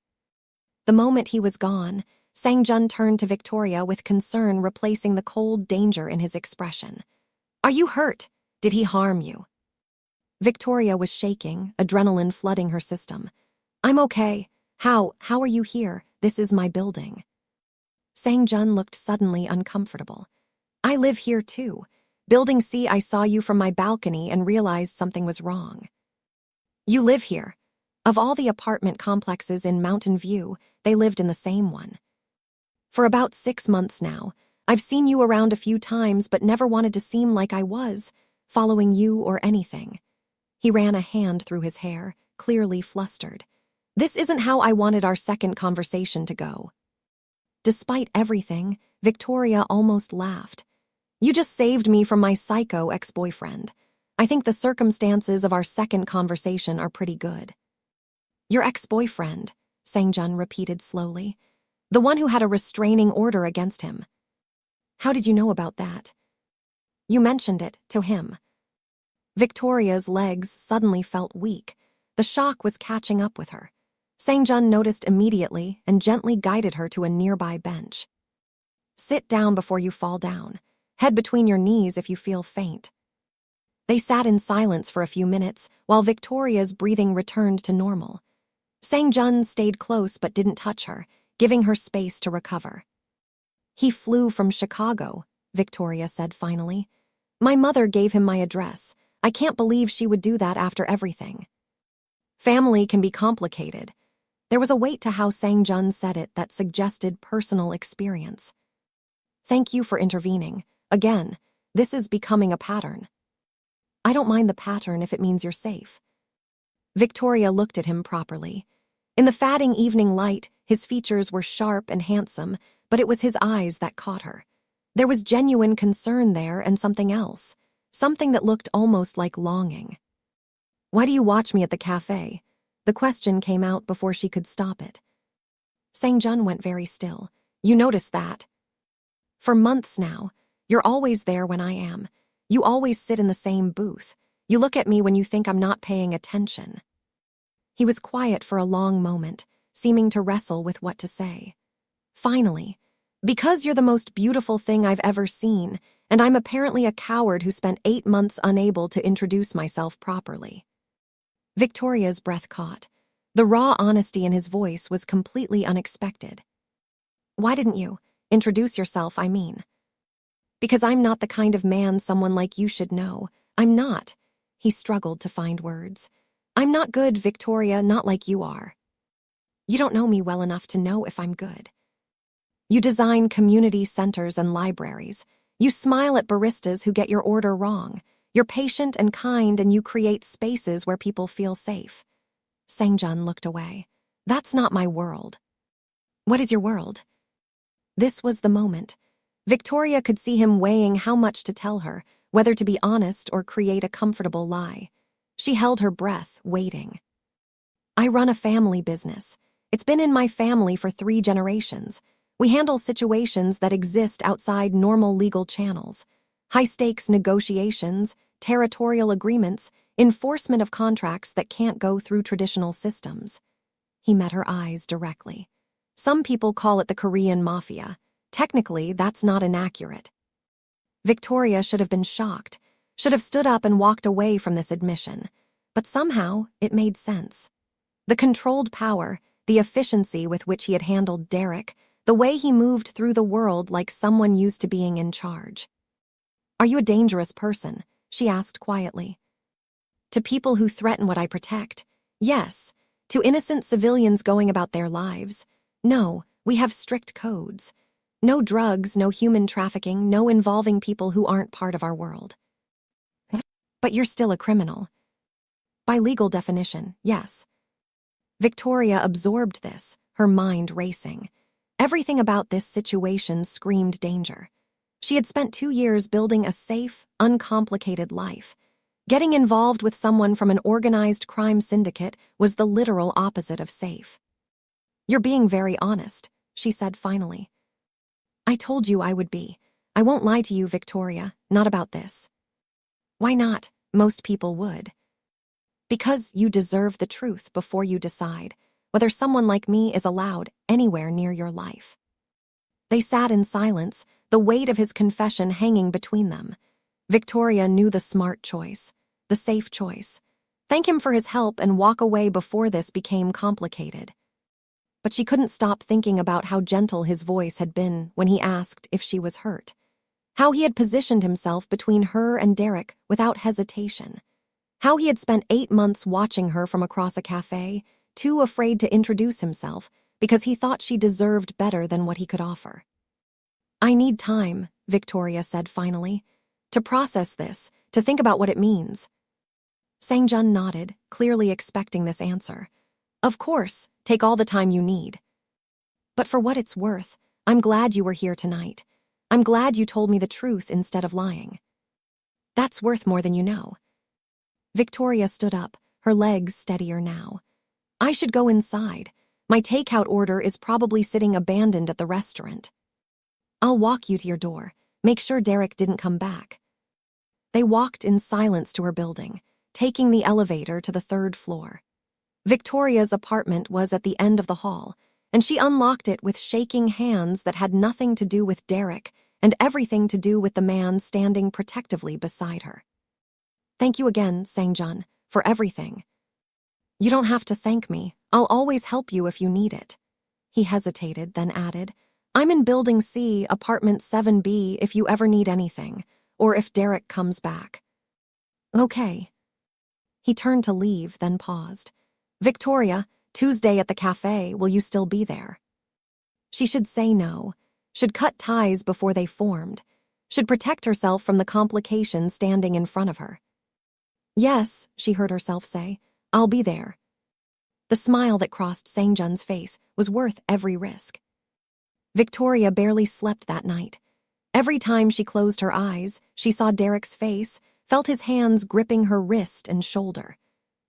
A: The moment he was gone, Sang-jun turned to Victoria with concern replacing the cold danger in his expression. "Are you hurt? Did he harm you?" Victoria was shaking, adrenaline flooding her system. "I'm okay. How are you here? This is my building." Sang-jun looked suddenly uncomfortable. "I live here too. Building C, I saw you from my balcony and realized something was wrong." "You live here." Of all the apartment complexes in Mountain View, they lived in the same one. "For about 6 months now. I've seen you around a few times but never wanted to seem like I was following you or anything." He ran a hand through his hair, clearly flustered. "This isn't how I wanted our second conversation to go." Despite everything, Victoria almost laughed. You just saved me from my psycho ex-boyfriend. I think the circumstances of our second conversation are pretty good. Your ex-boyfriend, Sang-jun repeated slowly. The one who had a restraining order against him. How did you know about that? You mentioned it to him. Victoria's legs suddenly felt weak. The shock was catching up with her. Sang-jun noticed immediately and gently guided her to a nearby bench. Sit down before you fall down. Head between your knees if you feel faint. They sat in silence for a few minutes while Victoria's breathing returned to normal. Sang-jun stayed close but didn't touch her, giving her space to recover. He flew from Chicago, Victoria said finally. My mother gave him my address. I can't believe she would do that after everything. Family can be complicated. There was a weight to how Sang-jun said it that suggested personal experience. Thank you for intervening. Again, this is becoming a pattern. I don't mind the pattern if it means you're safe. Victoria looked at him properly. In the fading evening light, his features were sharp and handsome, but it was his eyes that caught her. There was genuine concern there and something else, something that looked almost like longing. Why do you watch me at the cafe? The question came out before she could stop it. Sang-jun went very still. You noticed that? For months now, you're always there when I am. You always sit in the same booth. You look at me when you think I'm not paying attention. He was quiet for a long moment, seeming to wrestle with what to say. Finally, because you're the most beautiful thing I've ever seen, and I'm apparently a coward who spent 8 months unable to introduce myself properly. Victoria's breath caught. The raw honesty in his voice was completely unexpected. Why didn't you introduce yourself, I mean? Because I'm not the kind of man someone like you should know. I'm not. He struggled to find words. I'm not good, Victoria, not like you are. You don't know me well enough to know if I'm good. You design community centers and libraries. You smile at baristas who get your order wrong. You're patient and kind, and you create spaces where people feel safe. Sang-jun looked away. That's not my world. What is your world? This was the moment. Victoria could see him weighing how much to tell her, whether to be honest or create a comfortable lie. She held her breath, waiting. I run a family business. It's been in my family for 3 generations. We handle situations that exist outside normal legal channels. High-stakes negotiations, territorial agreements, enforcement of contracts that can't go through traditional systems. He met her eyes directly. Some people call it the Korean Mafia. Technically, that's not inaccurate. Victoria should have been shocked, should have stood up and walked away from this admission. But somehow, it made sense. The controlled power, the efficiency with which he had handled Derek, the way he moved through the world like someone used to being in charge. Are you a dangerous person? She asked quietly. To people who threaten what I protect, yes. To innocent civilians going about their lives, no. We have strict codes. No drugs, no human trafficking, no involving people who aren't part of our world. But you're still a criminal. By legal definition, yes. Victoria absorbed this, her mind racing. Everything about this situation screamed danger. She had spent 2 years building a safe, uncomplicated life. Getting involved with someone from an organized crime syndicate was the literal opposite of safe. You're being very honest, she said finally. I told you I would be. I won't lie to you, Victoria, not about this. Why not? Most people would. Because you deserve the truth before you decide whether someone like me is allowed anywhere near your life. They sat in silence, the weight of his confession hanging between them. Victoria knew the smart choice, the safe choice. Thank him for his help and walk away before this became complicated. But she couldn't stop thinking about how gentle his voice had been when he asked if she was hurt. How he had positioned himself between her and Derek without hesitation. How he had spent 8 months watching her from across a cafe, too afraid to introduce himself because he thought she deserved better than what he could offer. I need time, Victoria said finally, to process this, to think about what it means. Sang-jun nodded, clearly expecting this answer. Of course, take all the time you need. But for what it's worth, I'm glad you were here tonight. I'm glad you told me the truth instead of lying. That's worth more than you know. Victoria stood up, her legs steadier now. I should go inside. My takeout order is probably sitting abandoned at the restaurant. I'll walk you to your door. Make sure Derek didn't come back. They walked in silence to her building, taking the elevator to the 3rd floor. Victoria's apartment was at the end of the hall, and she unlocked it with shaking hands that had nothing to do with Derek and everything to do with the man standing protectively beside her. Thank you again, Sang-jun, for everything. You don't have to thank me. I'll always help you if you need it. He hesitated, then added, I'm in Building C, Apartment 7B, if you ever need anything, or if Derek comes back. Okay. He turned to leave, then paused. Victoria, Tuesday at the cafe, will you still be there? She should say no, should cut ties before they formed, should protect herself from the complications standing in front of her. Yes, she heard herself say, I'll be there. The smile that crossed Sang-jun's face was worth every risk. Victoria barely slept that night. Every time she closed her eyes, she saw Derek's face, felt his hands gripping her wrist and shoulder.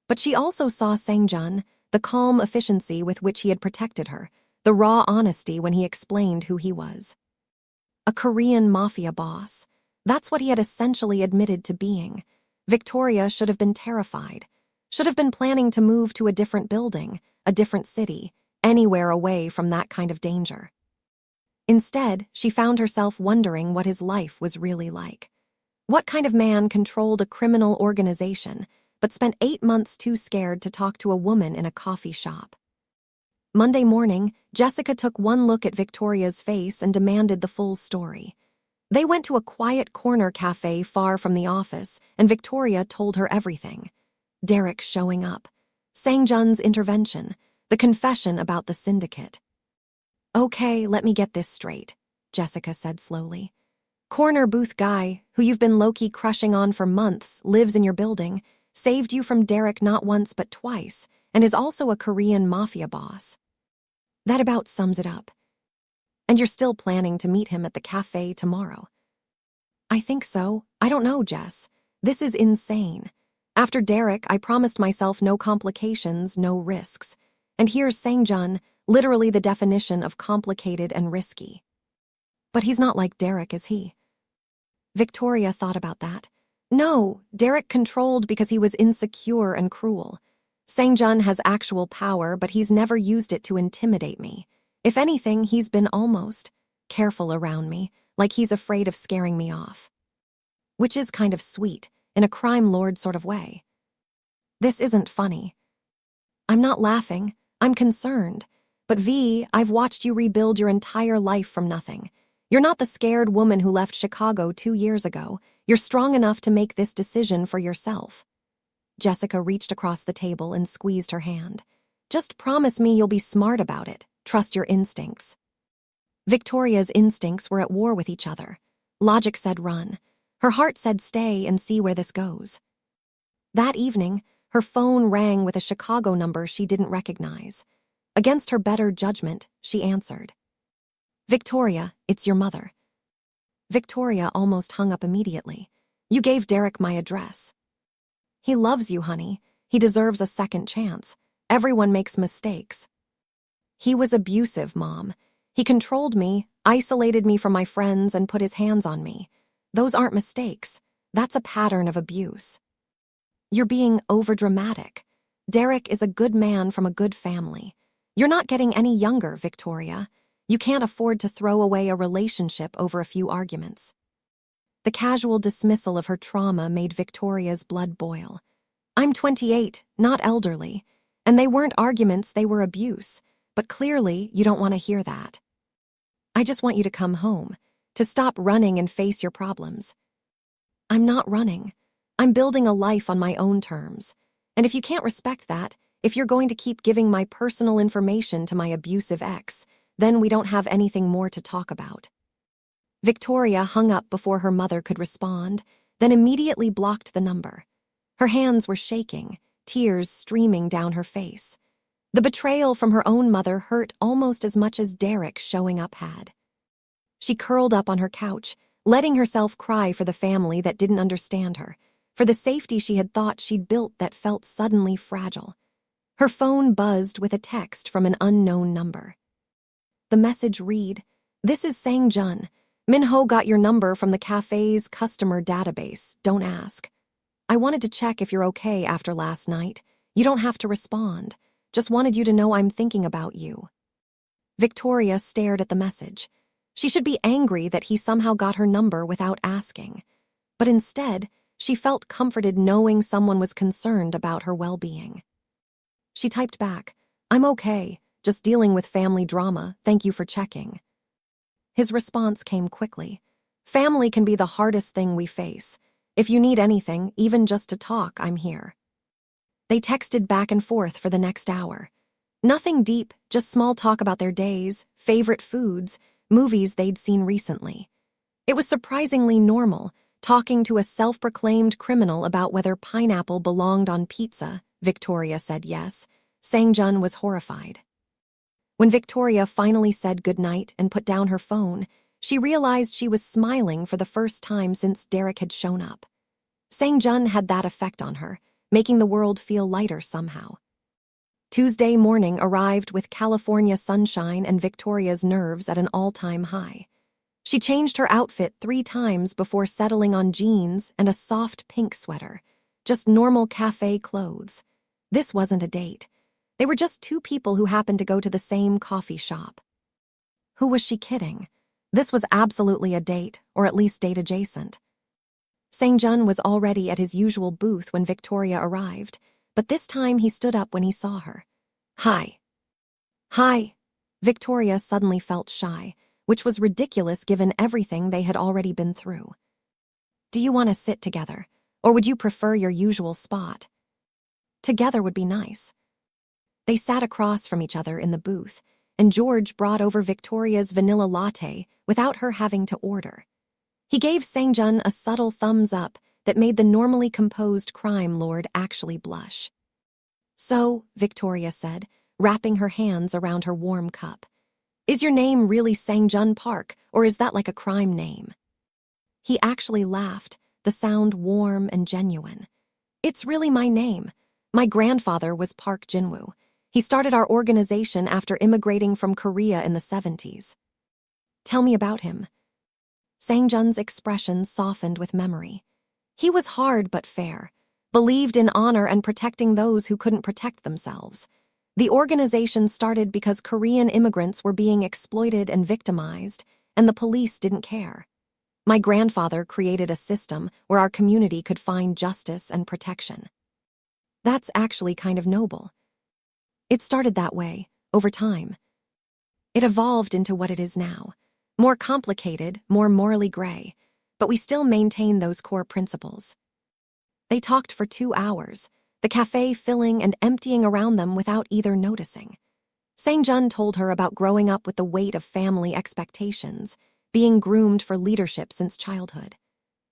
A: But she also saw Sang-jun, the calm efficiency with which he had protected her, the raw honesty when he explained who he was. A Korean mafia boss. That's what he had essentially admitted to being. Victoria should have been terrified, should have been planning to move to a different building, a different city, anywhere away from that kind of danger. Instead, she found herself wondering what his life was really like. What kind of man controlled a criminal organization, but spent 8 months too scared to talk to a woman in a coffee shop? Monday morning, Jessica took one look at Victoria's face and demanded the full story. They went to a quiet corner cafe far from the office, and Victoria told her everything. Derek showing up, Sang-jun's intervention, the confession about the syndicate. Okay, let me get this straight, Jessica said slowly. Corner booth guy, who you've been low-key crushing on for months, lives in your building, saved you from Derek not once but twice, and is also a Korean mafia boss. That about sums it up. And you're still planning to meet him at the cafe tomorrow. I think so. I don't know, Jess. This is insane. After Derek, I promised myself no complications, no risks. And here's Sang-jun, literally the definition of complicated and risky. But he's not like Derek, is he? Victoria thought about that. No, Derek controlled because he was insecure and cruel. Sang-jun has actual power, but he's never used it to intimidate me. If anything, he's been almost careful around me, like he's afraid of scaring me off. Which is kind of sweet, in a crime lord sort of way. This isn't funny. I'm not laughing, I'm concerned. But V, I've watched you rebuild your entire life from nothing. You're not the scared woman who left Chicago 2 years ago. You're strong enough to make this decision for yourself. Jessica reached across the table and squeezed her hand. Just promise me you'll be smart about it. Trust your instincts. Victoria's instincts were at war with each other. Logic said run. Her heart said stay and see where this goes. That evening, her phone rang with a Chicago number she didn't recognize. Against her better judgment, she answered. Victoria, it's your mother. Victoria almost hung up immediately. You gave Derek my address. He loves you, honey. He deserves a second chance. Everyone makes mistakes. He was abusive, Mom. He controlled me, isolated me from my friends, and put his hands on me. Those aren't mistakes. That's a pattern of abuse. You're being overdramatic. Derek is a good man from a good family. You're not getting any younger, Victoria. You can't afford to throw away a relationship over a few arguments. The casual dismissal of her trauma made Victoria's blood boil. I'm 28, not elderly, and they weren't arguments, they were abuse, but clearly you don't want to hear that. I just want you to come home, to stop running and face your problems. I'm not running. I'm building a life on my own terms. And if you can't respect that, if you're going to keep giving my personal information to my abusive ex, then we don't have anything more to talk about. Victoria hung up before her mother could respond, then immediately blocked the number. Her hands were shaking, tears streaming down her face. The betrayal from her own mother hurt almost as much as Derek showing up had. She curled up on her couch, letting herself cry for the family that didn't understand her, for the safety she had thought she'd built that felt suddenly fragile. Her phone buzzed with a text from an unknown number. The message read, "This is Sang-jun. Min-ho got your number from the cafe's customer database. Don't ask. I wanted to check if you're okay after last night. You don't have to respond. Just wanted you to know I'm thinking about you." Victoria stared at the message. She should be angry that he somehow got her number without asking. But instead, she felt comforted knowing someone was concerned about her well-being. She typed back, "I'm okay, just dealing with family drama. Thank you for checking." His response came quickly. "Family can be the hardest thing we face. If you need anything, even just to talk, I'm here." They texted back and forth for the next hour. Nothing deep, just small talk about their days, favorite foods, movies they'd seen recently. It was surprisingly normal, talking to a self-proclaimed criminal about whether pineapple belonged on pizza. Victoria said yes. Sang-jun was horrified. When Victoria finally said goodnight and put down her phone, she realized she was smiling for the first time since Derek had shown up. Sang-jun had that effect on her, making the world feel lighter somehow. Tuesday morning arrived with California sunshine and Victoria's nerves at an all-time high. She changed her outfit 3 times before settling on jeans and a soft pink sweater, just normal cafe clothes. This wasn't a date. They were just 2 people who happened to go to the same coffee shop. Who was she kidding? This was absolutely a date, or at least date adjacent. Sang-jun was already at his usual booth when Victoria arrived, but this time he stood up when he saw her. "Hi." "Hi." Victoria suddenly felt shy, which was ridiculous given everything they had already been through. "Do you want to sit together, or would you prefer your usual spot?" "Together would be nice." They sat across from each other in the booth, and George brought over Victoria's vanilla latte without her having to order. He gave Sang-jun a subtle thumbs up that made the normally composed crime lord actually blush. "So," Victoria said, wrapping her hands around her warm cup, "is your name really Sang-jun Park, or is that like a crime name?" He actually laughed, the sound warm and genuine. "It's really my name. My grandfather was Park Jinwoo. He started our organization after immigrating from Korea in the 70s. "Tell me about him." Sang-jun's expression softened with memory. He was hard but fair, believed in honor and protecting those who couldn't protect themselves. The organization started because Korean immigrants were being exploited and victimized, and the police didn't care. My grandfather created a system where our community could find justice and protection. That's actually kind of noble. It started that way, over time. It evolved into what it is now. More complicated, more morally gray, but we still maintain those core principles. They talked for 2 hours, the cafe filling and emptying around them without either noticing. Sang-jun told her about growing up with the weight of family expectations, being groomed for leadership since childhood.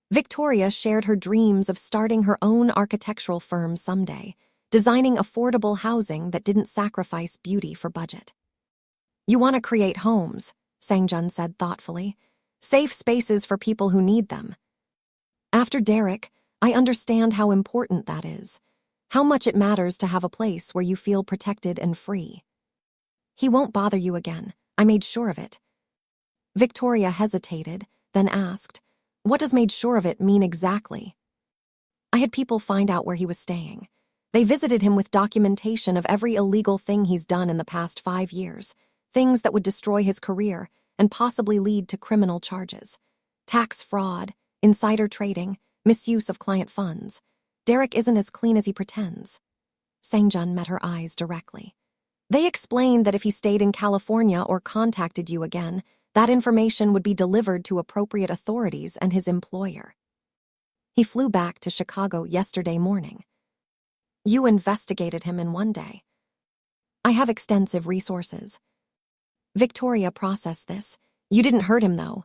A: Victoria shared her dreams of starting her own architectural firm someday, designing affordable housing that didn't sacrifice beauty for budget. "You want to create homes," Sang-jun said thoughtfully. "Safe spaces for people who need them." "After Derek, I understand how important that is. How much it matters to have a place where you feel protected and free." "He won't bother you again. I made sure of it." Victoria hesitated, then asked, "What does made sure of it mean exactly?" "I had people find out where he was staying. They visited him with documentation of every illegal thing he's done in the past 5 years, things that would destroy his career and possibly lead to criminal charges. Tax fraud, insider trading, misuse of client funds. Derek isn't as clean as he pretends." Sang-jun met her eyes directly. "They explained that if he stayed in California or contacted you again, that information would be delivered to appropriate authorities and his employer. He flew back to Chicago yesterday morning." "You investigated him in one day." "I have extensive resources." Victoria processed this. "You didn't hurt him, though."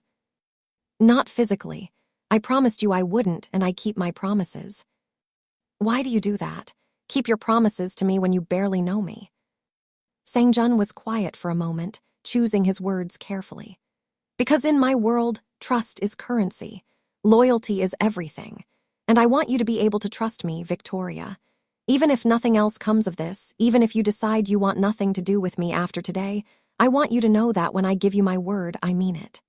A: "Not physically. I promised you I wouldn't, and I keep my promises." "Why do you do that? Keep your promises to me when you barely know me." Sang-jun was quiet for a moment, choosing his words carefully. Because in my world, trust is currency. Loyalty is everything. And I want you to be able to trust me, Victoria. Even if nothing else comes of this, even if you decide you want nothing to do with me after today, I want you to know that when I give you my word, I mean it.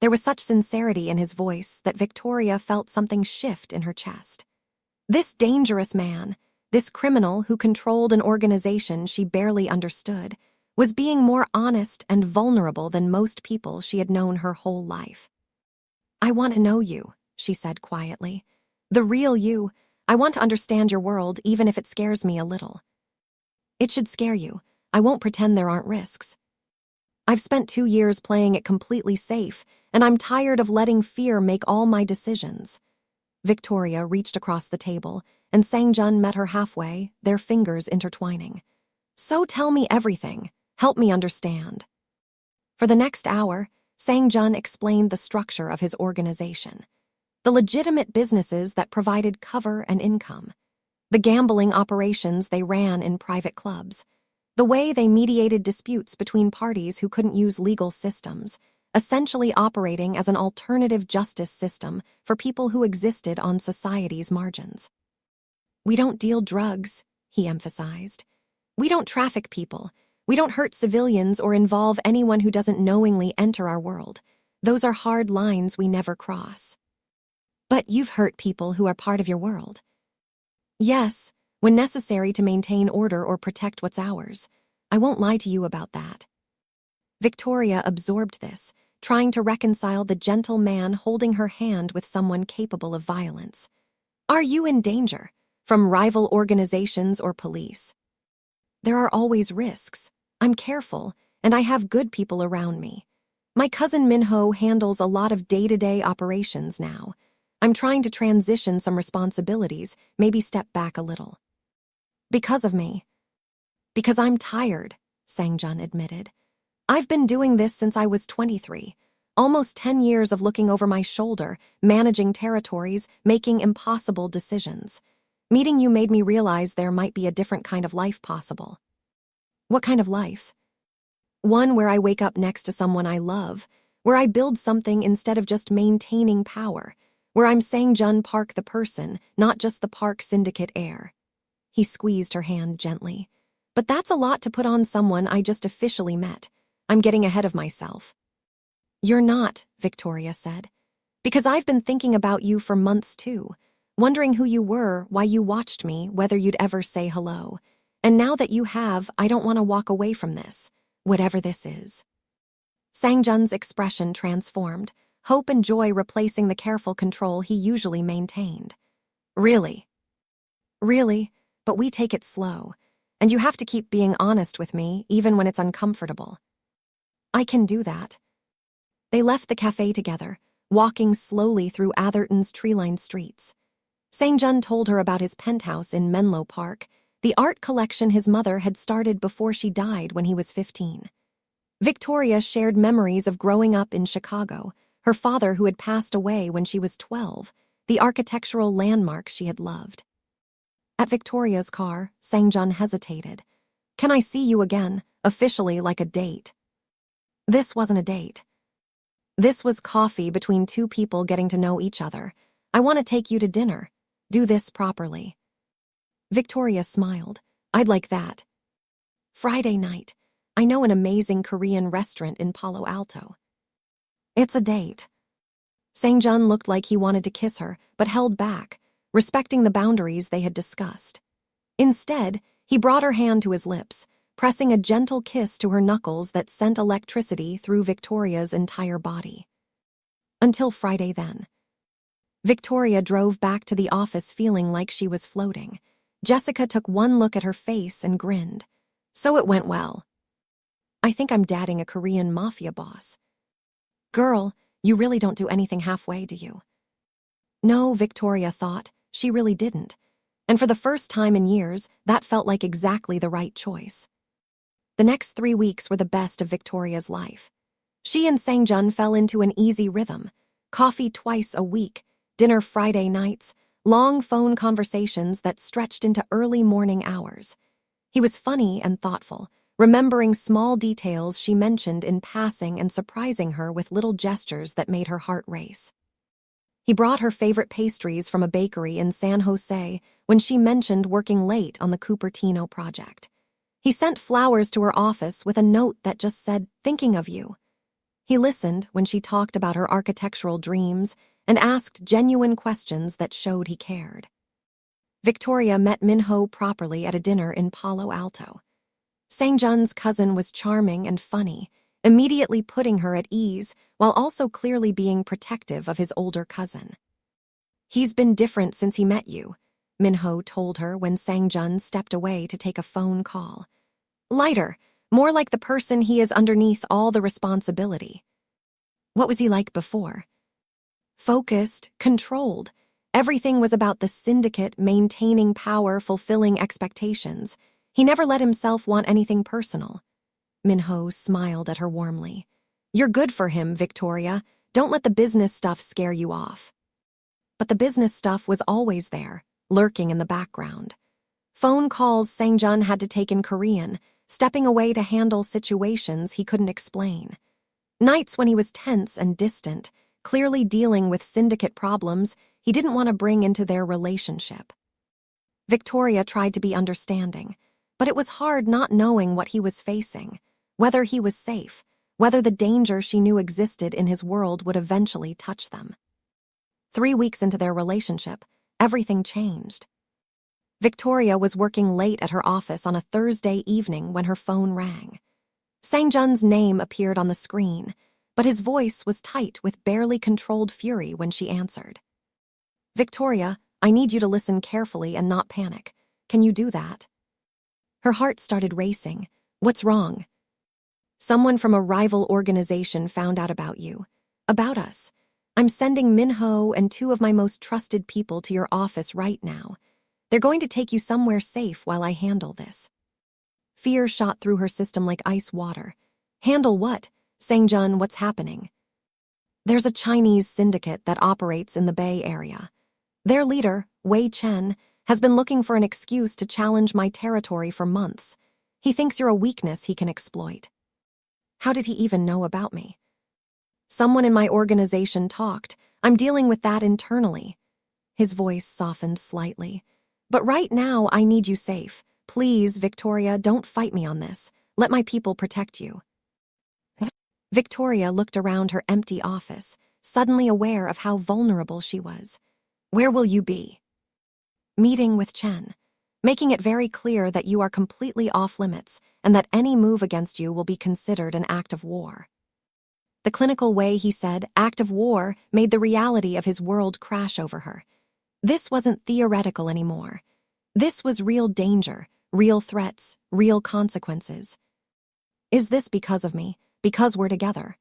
A: There was such sincerity in his voice that Victoria felt something shift in her chest. This dangerous man, this criminal who controlled an organization she barely understood, was being more honest and vulnerable than most people she had known her whole life. I want to know you, she said quietly. The real you. I want to understand your world, even if it scares me a little. It should scare you. I won't pretend there aren't risks. I've spent 2 years playing it completely safe, and I'm tired of letting fear make all my decisions. Victoria reached across the table, and Sang-jun met her halfway, their fingers intertwining. So tell me everything. Help me understand. For the next hour, Sang-jun explained the structure of his organization. The legitimate businesses that provided cover and income. The gambling operations they ran in private clubs. The way they mediated disputes between parties who couldn't use legal systems, essentially operating as an alternative justice system for people who existed on society's margins. We don't deal drugs, he emphasized. We don't traffic people. We don't hurt civilians or involve anyone who doesn't knowingly enter our world. Those are hard lines we never cross. But you've hurt people who are part of your world. Yes, when necessary to maintain order or protect what's ours. I won't lie to you about that. Victoria absorbed this, trying to reconcile the gentle man holding her hand with someone capable of violence. Are you in danger? From rival organizations or police? There are always risks. I'm careful, and I have good people around me. My cousin Minho handles a lot of day-to-day operations now. I'm trying to transition some responsibilities, maybe step back a little. Because of me. Because I'm tired, Sang-jun admitted. I've been doing this since I was 23. Almost 10 years of looking over my shoulder, managing territories, making impossible decisions. Meeting you made me realize there might be a different kind of life possible. What kind of life? One where I wake up next to someone I love, where I build something instead of just maintaining power, where I'm Sang-jun Park the person, not just the Park Syndicate heir. He squeezed her hand gently. But that's a lot to put on someone I just officially met. I'm getting ahead of myself. You're not, Victoria said. Because I've been thinking about you for months too, wondering who you were, why you watched me, whether you'd ever say hello. And now that you have, I don't want to walk away from this, whatever this is. Sang-jun's expression transformed, hope and joy replacing the careful control he usually maintained. Really? Really, but we take it slow. And you have to keep being honest with me, even when it's uncomfortable. I can do that. They left the cafe together, walking slowly through Atherton's tree-lined streets. Sang-jun told her about his penthouse in Menlo Park, the art collection his mother had started before she died when he was 15. Victoria shared memories of growing up in Chicago, her father who had passed away when she was 12, the architectural landmarks she had loved. At Victoria's car, Sang-jun hesitated. Can I see you again, officially like a date? This wasn't a date. This was coffee between two people getting to know each other. I want to take you to dinner. Do this properly. Victoria smiled. I'd like that. Friday night. I know an amazing Korean restaurant in Palo Alto. It's a date. Sang-jun looked like he wanted to kiss her, but held back, respecting the boundaries they had discussed. Instead, he brought her hand to his lips, pressing a gentle kiss to her knuckles that sent electricity through Victoria's entire body. Until Friday then. Victoria drove back to the office feeling like she was floating. Jessica took one look at her face and grinned. So it went well. I think I'm dating a Korean Mafia boss. Girl, you really don't do anything halfway, do you? No, Victoria thought. She really didn't. And for the first time in years, that felt like exactly the right choice. The next 3 weeks were the best of Victoria's life. She and Sang-jun fell into an easy rhythm. Coffee twice a week, dinner Friday nights, long phone conversations that stretched into early morning hours. He was funny and thoughtful, remembering small details she mentioned in passing and surprising her with little gestures that made her heart race. He brought her favorite pastries from a bakery in San Jose when she mentioned working late on the Cupertino project. He sent flowers to her office with a note that just said, "Thinking of you." He listened when she talked about her architectural dreams and asked genuine questions that showed he cared. Victoria met Minho properly at a dinner in Palo Alto. Sang-jun's cousin was charming and funny, immediately putting her at ease while also clearly being protective of his older cousin. "He's been different since he met you," Minho told her when Sang-jun stepped away to take a phone call. "Lighter, more like the person he is underneath all the responsibility." "What was he like before?" "Focused, controlled. Everything was about the syndicate, maintaining power, fulfilling expectations. He never let himself want anything personal." Minho smiled at her warmly. "You're good for him, Victoria. Don't let the business stuff scare you off." But the business stuff was always there, lurking in the background. Phone calls Sang-jun had to take in Korean, stepping away to handle situations he couldn't explain. Nights when he was tense and distant, clearly dealing with syndicate problems he didn't want to bring into their relationship. Victoria tried to be understanding, but it was hard not knowing what he was facing, whether he was safe, whether the danger she knew existed in his world would eventually touch them. 3 weeks into their relationship, everything changed. Victoria was working late at her office on a Thursday evening when her phone rang. Sang-jun's name appeared on the screen, but his voice was tight with barely controlled fury when she answered. "Victoria, I need you to listen carefully and not panic. Can you do that?" Her heart started racing. "What's wrong?" "Someone from a rival organization found out about you. About us. I'm sending Minho and 2 of my most trusted people to your office right now. They're going to take you somewhere safe while I handle this." Fear shot through her system like ice water. "Handle what? Sang-jun, what's happening?" "There's a Chinese syndicate that operates in the Bay Area. Their leader, Wei Chen, has been looking for an excuse to challenge my territory for months. He thinks you're a weakness he can exploit." "How did he even know about me?" "Someone in my organization talked. I'm dealing with that internally." His voice softened slightly. "But right now, I need you safe. Please, Victoria, don't fight me on this. Let my people protect you." Victoria looked around her empty office, suddenly aware of how vulnerable she was. "Where will you be?" "Meeting with Chen. Making it very clear that you are completely off limits and that any move against you will be considered an act of war." The clinical way he said "act of war" made the reality of his world crash over her. This wasn't theoretical anymore. This was real danger, real threats, real consequences. "Is this because of me? Because we're together?"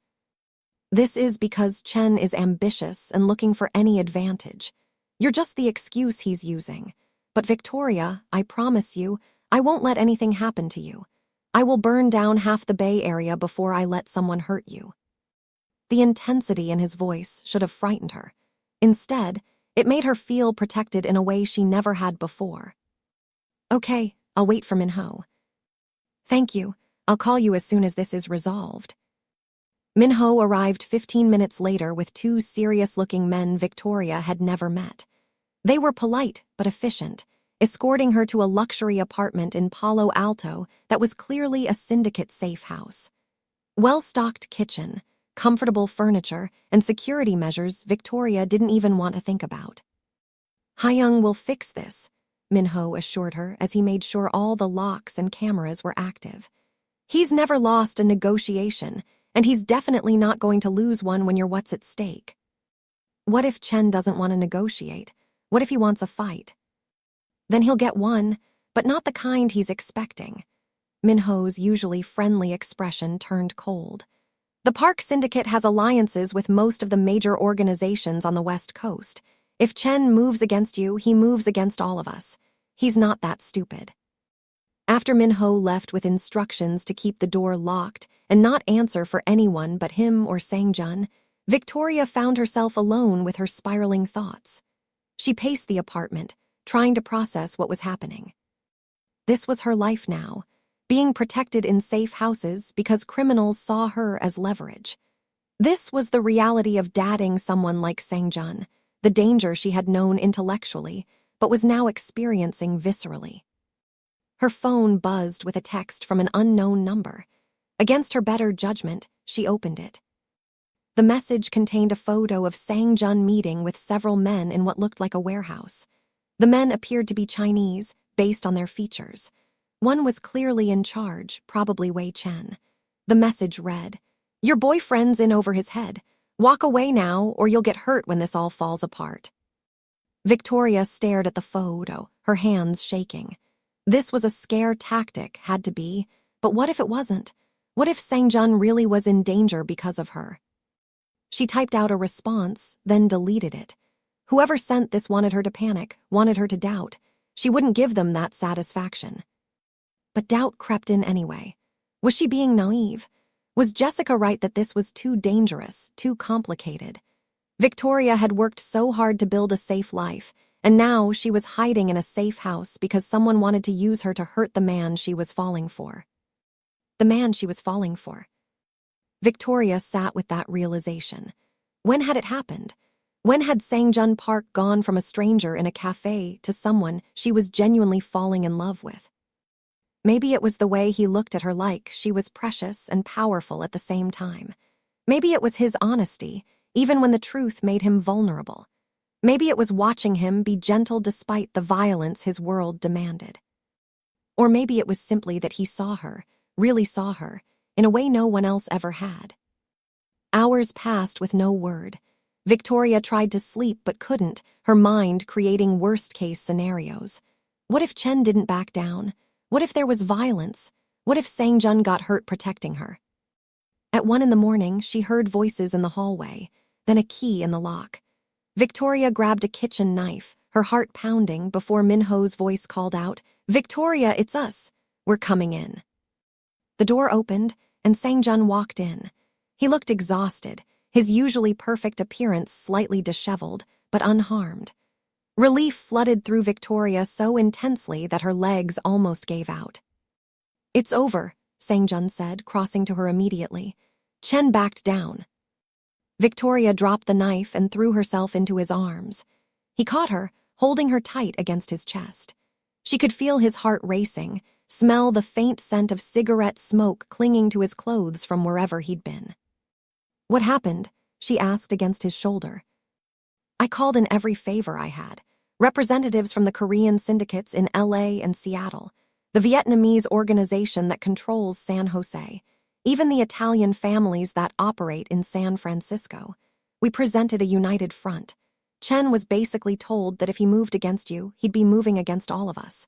A: "This is because Chen is ambitious and looking for any advantage. You're just the excuse he's using. But Victoria, I promise you, I won't let anything happen to you. I will burn down half the Bay Area before I let someone hurt you." The intensity in his voice should have frightened her. Instead, it made her feel protected in a way she never had before. "Okay, I'll wait for Minho." "Thank you. I'll call you as soon as this is resolved." Minho arrived 15 minutes later with 2 serious-looking men Victoria had never met. They were polite but efficient, escorting her to a luxury apartment in Palo Alto that was clearly a syndicate safe house. Well-stocked kitchen, comfortable furniture, and security measures Victoria didn't even want to think about. "Hyung will fix this," Minho assured her as he made sure all the locks and cameras were active. "He's never lost a negotiation, and he's definitely not going to lose one when you're what's at stake." "What if Chen doesn't want to negotiate? What if he wants a fight?" "Then he'll get one, but not the kind he's expecting." Minho's usually friendly expression turned cold. "The Park Syndicate has alliances with most of the major organizations on the West Coast. If Chen moves against you, he moves against all of us. He's not that stupid." After Minho left with instructions to keep the door locked and not answer for anyone but him or Sang-jun, Victoria found herself alone with her spiraling thoughts. She paced the apartment, trying to process what was happening. This was her life now. being protected in safe houses because criminals saw her as leverage. This was the reality of dating someone like Sang-jun, the danger she had known intellectually, but was now experiencing viscerally. Her phone buzzed with a text from an unknown number. Against her better judgment, she opened it. The message contained a photo of Sang-jun meeting with several men in what looked like a warehouse. The men appeared to be Chinese, based on their features. One was clearly in charge, probably Wei Chen. The message read, "Your boyfriend's in over his head. Walk away now, or you'll get hurt when this all falls apart." Victoria stared at the photo, her hands shaking. This was a scare tactic, had to be, but what if it wasn't? What if Sang-jun really was in danger because of her? She typed out a response, then deleted it. Whoever sent this wanted her to panic, wanted her to doubt. She wouldn't give them that satisfaction. But doubt crept in anyway. Was she being naive? Was Jessica right that this was too dangerous, too complicated? Victoria had worked so hard to build a safe life, and now she was hiding in a safe house because someone wanted to use her to hurt the man she was falling for. The man she was falling for. Victoria sat with that realization. When had it happened? When had Sang-jun Park gone from a stranger in a cafe to someone she was genuinely falling in love with? Maybe it was the way he looked at her like she was precious and powerful at the same time. Maybe it was his honesty, even when the truth made him vulnerable. Maybe it was watching him be gentle despite the violence his world demanded. Or maybe it was simply that he saw her, really saw her, in a way no one else ever had. Hours passed with no word. Victoria tried to sleep but couldn't, her mind creating worst-case scenarios. What if Chen didn't back down? What if there was violence? What if Sang-jun got hurt protecting her? At 1 a.m, she heard voices in the hallway, then a key in the lock. Victoria grabbed a kitchen knife, her heart pounding before Minho's voice called out, "Victoria, it's us. We're coming in." The door opened, and Sang-jun walked in. He looked exhausted, his usually perfect appearance slightly disheveled, but unharmed. Relief flooded through Victoria so intensely that her legs almost gave out. "It's over," Sang-jun said, crossing to her immediately. Chen backed down. Victoria dropped the knife and threw herself into his arms. He caught her, holding her tight against his chest. She could feel his heart racing, smell the faint scent of cigarette smoke clinging to his clothes from wherever he'd been. "What happened?" she asked against his shoulder. "I called in every favor I had. Representatives from the Korean syndicates in LA and Seattle, the Vietnamese organization that controls San Jose, even the Italian families that operate in San Francisco. We presented a united front. Chen was basically told that if he moved against you, he'd be moving against all of us."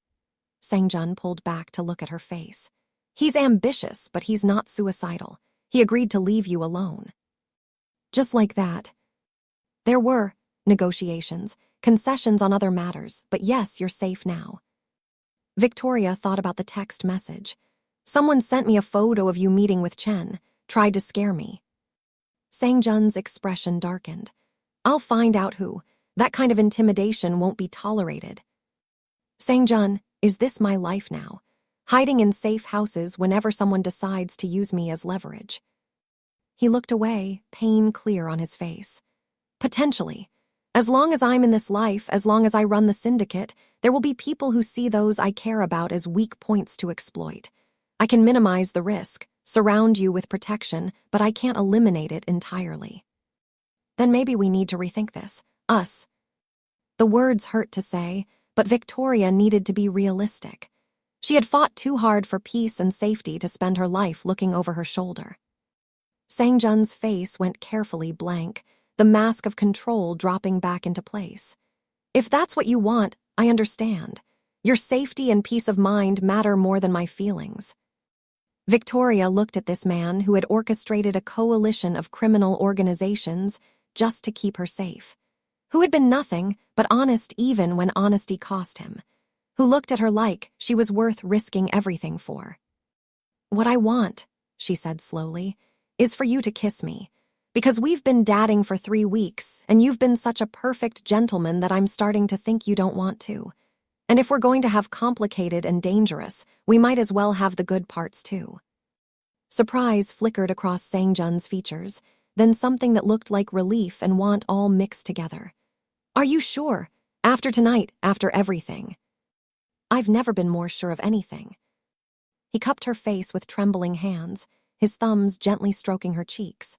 A: Sang-jun pulled back to look at her face. "He's ambitious, but he's not suicidal. He agreed to leave you alone." Just like that. There were negotiations, concessions on other matters, but yes, you're safe now. Victoria thought about the text message. "Someone sent me a photo of you meeting with Chen, tried to scare me." Sang-jun's expression darkened. "I'll find out who. That kind of intimidation won't be tolerated." "Sang-jun, is this my life now? Hiding in safe houses whenever someone decides to use me as leverage?" He looked away, pain clear on his face. "Potentially. As long as I'm in this life, as long as I run the syndicate, there will be people who see those I care about as weak points to exploit. I can minimize the risk, surround you with protection, but I can't eliminate it entirely." "Then maybe we need to rethink this. Us." The words hurt to say, but Victoria needed to be realistic. She had fought too hard for peace and safety to spend her life looking over her shoulder. Sang-jun's face went carefully blank, the mask of control dropping back into place. "If that's what you want, I understand. Your safety and peace of mind matter more than my feelings." Victoria looked at this man who had orchestrated a coalition of criminal organizations just to keep her safe, who had been nothing but honest even when honesty cost him, who looked at her like she was worth risking everything for. "What I want," she said slowly, "is for you to kiss me. Because we've been dating for 3 weeks, and you've been such a perfect gentleman that I'm starting to think you don't want to. And if we're going to have complicated and dangerous, we might as well have the good parts too. Surprise flickered across Sang-jun's features, then something that looked like relief and want all mixed together. Are you sure? After tonight, after everything. I've never been more sure of anything. He cupped her face with trembling hands, his thumbs gently stroking her cheeks.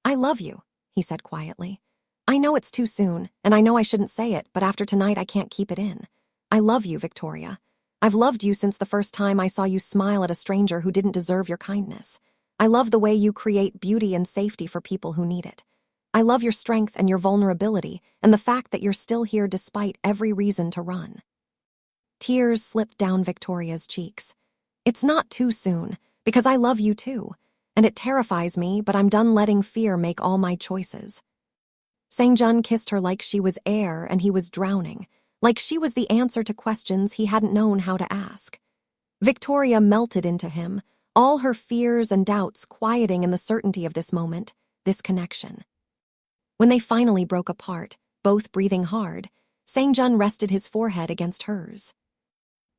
A: I love you, he said quietly. I know it's too soon, and I know I shouldn't say it, but after tonight I can't keep it in. I love you, Victoria. I've loved you since the first time I saw you smile at a stranger who didn't deserve your kindness. I love the way you create beauty and safety for people who need it. I love your strength and your vulnerability, and the fact that you're still here despite every reason to run. Tears slipped down Victoria's cheeks. It's not too soon, because I love you too, and it terrifies me, but I'm done letting fear make all my choices. Sang-jun kissed her like she was air and he was drowning, like she was the answer to questions he hadn't known how to ask. Victoria melted into him, all her fears and doubts quieting in the certainty of this moment, this connection. When they finally broke apart, both breathing hard, Sang-jun rested his forehead against hers.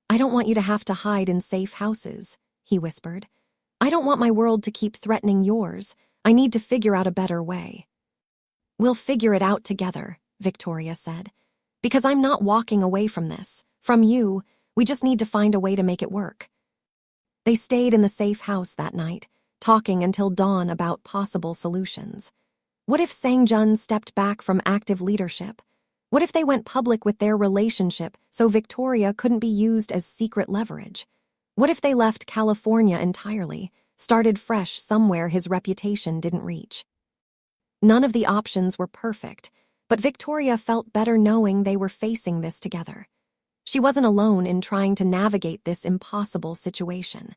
A: I don't want you to have to hide in safe houses, he whispered. I don't want my world to keep threatening yours. I need to figure out a better way. We'll figure it out together, Victoria said. Because I'm not walking away from this. From you, we just need to find a way to make it work. They stayed in the safe house that night, talking until dawn about possible solutions. What if Sang-jun stepped back from active leadership? What if they went public with their relationship so Victoria couldn't be used as secret leverage? What if they left California entirely, started fresh somewhere his reputation didn't reach? None of the options were perfect, but Victoria felt better knowing they were facing this together. She wasn't alone in trying to navigate this impossible situation.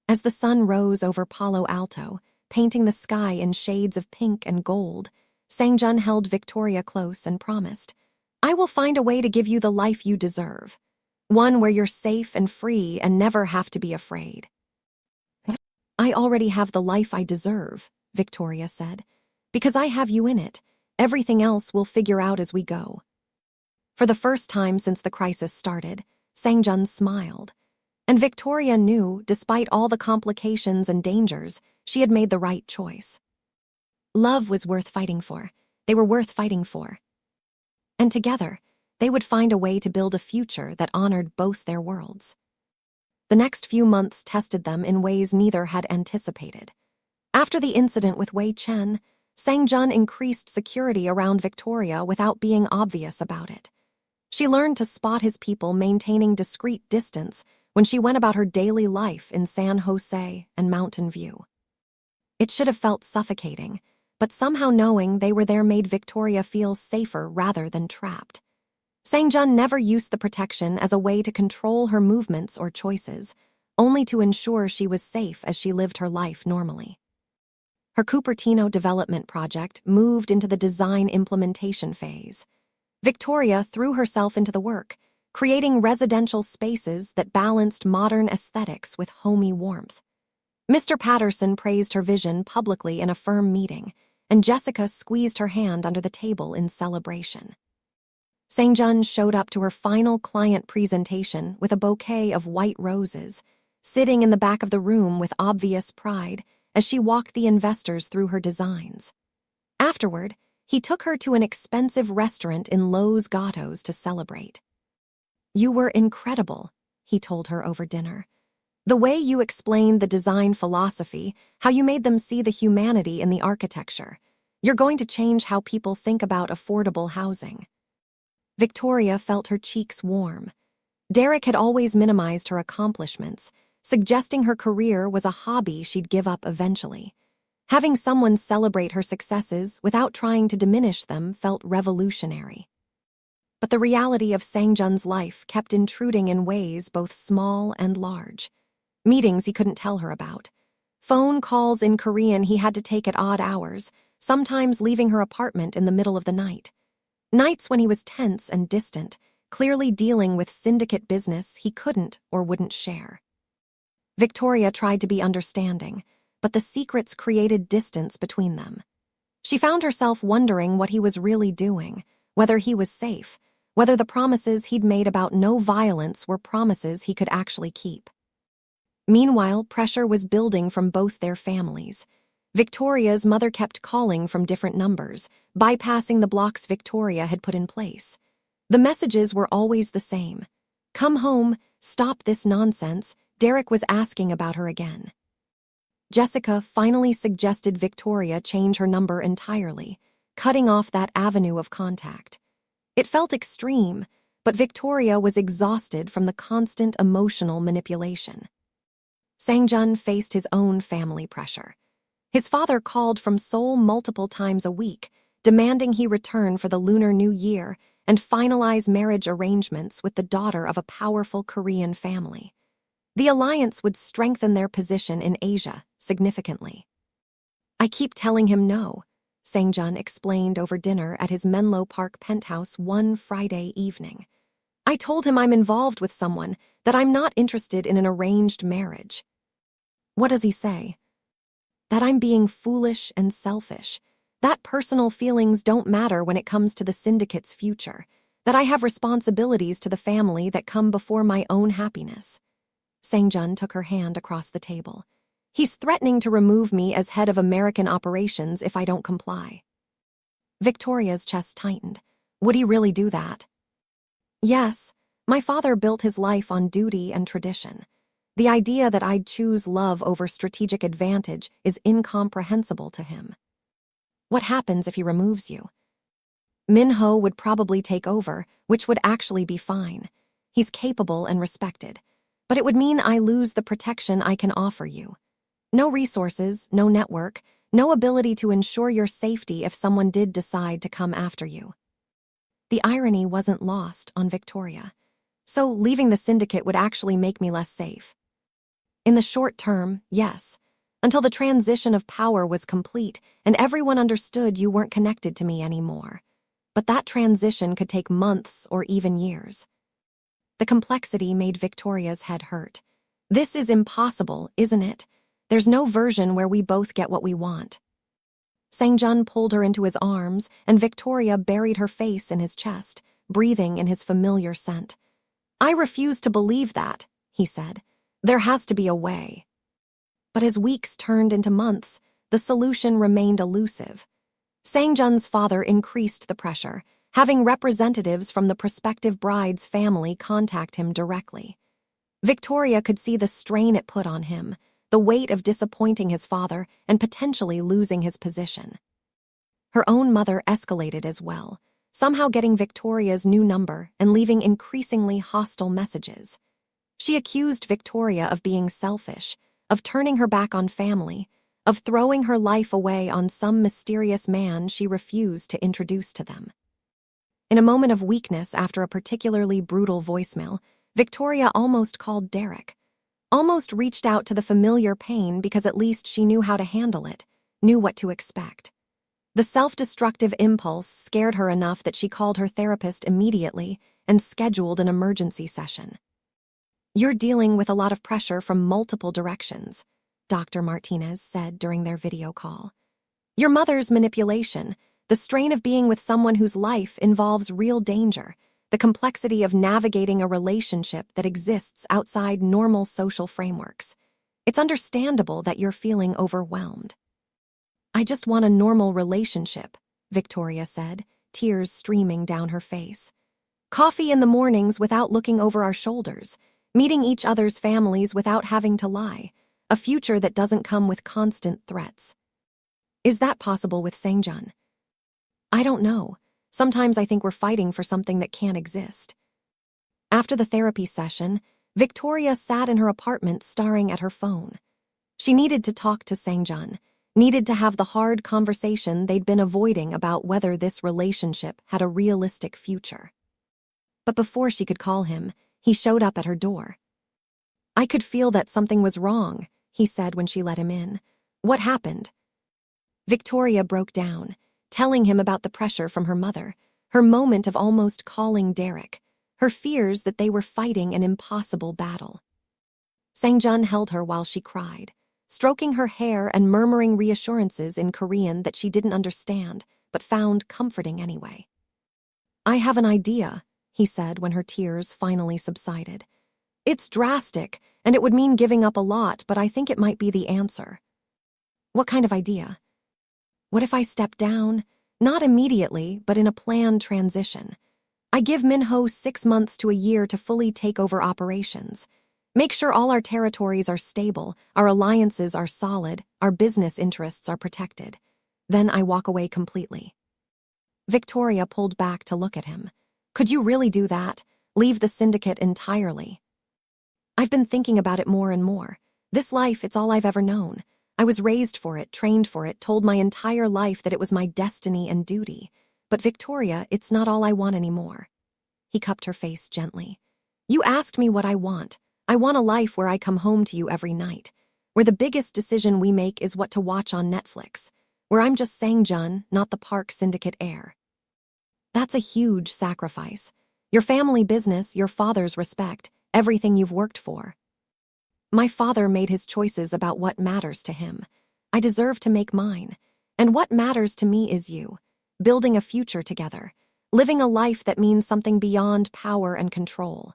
A: As the sun rose over Palo Alto, painting the sky in shades of pink and gold, Sang-jun held Victoria close and promised, I will find a way to give you the life you deserve. One where you're safe and free and never have to be afraid. I already have the life I deserve, Victoria said. Because I have you in it, everything else we'll figure out as we go. For the first time since the crisis started, Sang-jun smiled. And Victoria knew, despite all the complications and dangers, she had made the right choice. Love was worth fighting for. They were worth fighting for. And together, they would find a way to build a future that honored both their worlds. The next few months tested them in ways neither had anticipated. After the incident with Wei Chen, Sang-jun increased security around Victoria without being obvious about it. She learned to spot his people maintaining discreet distance when she went about her daily life in San Jose and Mountain View. It should have felt suffocating, but somehow knowing they were there made Victoria feel safer rather than trapped. Sang-jun never used the protection as a way to control her movements or choices, only to ensure she was safe as she lived her life normally. Her Cupertino development project moved into the design implementation phase. Victoria threw herself into the work, creating residential spaces that balanced modern aesthetics with homey warmth. Mr. Patterson praised her vision publicly in a firm meeting, and Jessica squeezed her hand under the table in celebration. Sang-jun showed up to her final client presentation with a bouquet of white roses, sitting in the back of the room with obvious pride as she walked the investors through her designs. Afterward, he took her to an expensive restaurant in Los Gatos to celebrate. You were incredible, he told her over dinner. The way you explained the design philosophy, how you made them see the humanity in the architecture. You're going to change how people think about affordable housing. Victoria felt her cheeks warm. Derek had always minimized her accomplishments, suggesting her career was a hobby she'd give up eventually. Having someone celebrate her successes without trying to diminish them felt revolutionary. But the reality of Sang-jun's life kept intruding in ways both small and large. Meetings he couldn't tell her about. Phone calls in Korean he had to take at odd hours, sometimes leaving her apartment in the middle of the night. Nights when he was tense and distant, clearly dealing with syndicate business he couldn't or wouldn't share. Victoria tried to be understanding, but the secrets created distance between them. She found herself wondering what he was really doing, whether he was safe, whether the promises he'd made about no violence were promises he could actually keep. Meanwhile, pressure was building from both their families. Victoria's mother kept calling from different numbers, bypassing the blocks Victoria had put in place. The messages were always the same. "Come home, stop this nonsense," Derek was asking about her again. Jessica finally suggested Victoria change her number entirely, cutting off that avenue of contact. It felt extreme, but Victoria was exhausted from the constant emotional manipulation. Sangjun faced his own family pressure. His father called from Seoul multiple times a week, demanding he return for the Lunar New Year and finalize marriage arrangements with the daughter of a powerful Korean family. The alliance would strengthen their position in Asia significantly. "I keep telling him no," Sangjun explained over dinner at his Menlo Park penthouse one Friday evening. "I told him I'm involved with someone, that I'm not interested in an arranged marriage." "What does he say?" "That I'm being foolish and selfish. That personal feelings don't matter when it comes to the syndicate's future. That I have responsibilities to the family that come before my own happiness." Sangjun took her hand across the table. "He's threatening to remove me as head of American operations if I don't comply." Victoria's chest tightened. Would he really do that? "Yes, my father built his life on duty and tradition. The idea that I'd choose love over strategic advantage is incomprehensible to him." "What happens if he removes you?" "Minho would probably take over, which would actually be fine. He's capable and respected. But it would mean I lose the protection I can offer you. No resources, no network, no ability to ensure your safety if someone did decide to come after you." The irony wasn't lost on Victoria. "So leaving the syndicate would actually make me less safe?" "In the short term, yes. Until the transition of power was complete and everyone understood you weren't connected to me anymore. But that transition could take months or even years." The complexity made Victoria's head hurt. "This is impossible, isn't it? There's no version where we both get what we want." Sangjun pulled her into his arms, and Victoria buried her face in his chest, breathing in his familiar scent. "I refuse to believe that," he said. "There has to be a way." But as weeks turned into months, the solution remained elusive. Sangjun's father increased the pressure, having representatives from the prospective bride's family contact him directly. Victoria could see the strain it put on him, the weight of disappointing his father and potentially losing his position. Her own mother escalated as well, somehow getting Victoria's new number and leaving increasingly hostile messages. She accused Victoria of being selfish, of turning her back on family, of throwing her life away on some mysterious man she refused to introduce to them. In a moment of weakness after a particularly brutal voicemail, Victoria almost called Derek. Almost reached out to the familiar pain because at least she knew how to handle it, knew what to expect. The self-destructive impulse scared her enough that she called her therapist immediately and scheduled an emergency session. "You're dealing with a lot of pressure from multiple directions," Dr. Martinez said during their video call. "Your mother's manipulation, the strain of being with someone whose life involves real danger, the complexity of navigating a relationship that exists outside normal social frameworks. It's understandable that you're feeling overwhelmed." "I just want a normal relationship," Victoria said, tears streaming down her face. "Coffee in the mornings without looking over our shoulders, meeting each other's families without having to lie, a future that doesn't come with constant threats." "Is that possible with Sangjun?" "I don't know. Sometimes I think we're fighting for something that can't exist." After the therapy session, Victoria sat in her apartment staring at her phone. She needed to talk to Sangjun, needed to have the hard conversation they'd been avoiding about whether this relationship had a realistic future. But before she could call him, he showed up at her door. "I could feel that something was wrong," he said when she let him in. "What happened?" Victoria broke down, telling him about the pressure from her mother, her moment of almost calling Derek, her fears that they were fighting an impossible battle. Sangjun held her while she cried, stroking her hair and murmuring reassurances in Korean that she didn't understand, but found comforting anyway. "I have an idea," he said when her tears finally subsided. It's drastic, and it would mean giving up a lot, but I think it might be the answer. What kind of idea? What if I step down? Not immediately, but in a planned transition. I give Minho 6 months to a year to fully take over operations. Make sure all our territories are stable, our alliances are solid, our business interests are protected. Then I walk away completely. Victoria pulled back to look at him. Could you really do that? Leave the syndicate entirely? I've been thinking about it more and more. This life, it's all I've ever known. I was raised for it, trained for it, told my entire life that it was my destiny and duty. But Victoria, it's not all I want anymore. He cupped her face gently. You asked me what I want. I want a life where I come home to you every night, where the biggest decision we make is what to watch on Netflix, where I'm just Sang-jun, not the Park Syndicate heir. That's a huge sacrifice. Your family business, your father's respect, everything you've worked for. My father made his choices about what matters to him. I deserve to make mine. And what matters to me is you, building a future together, living a life that means something beyond power and control.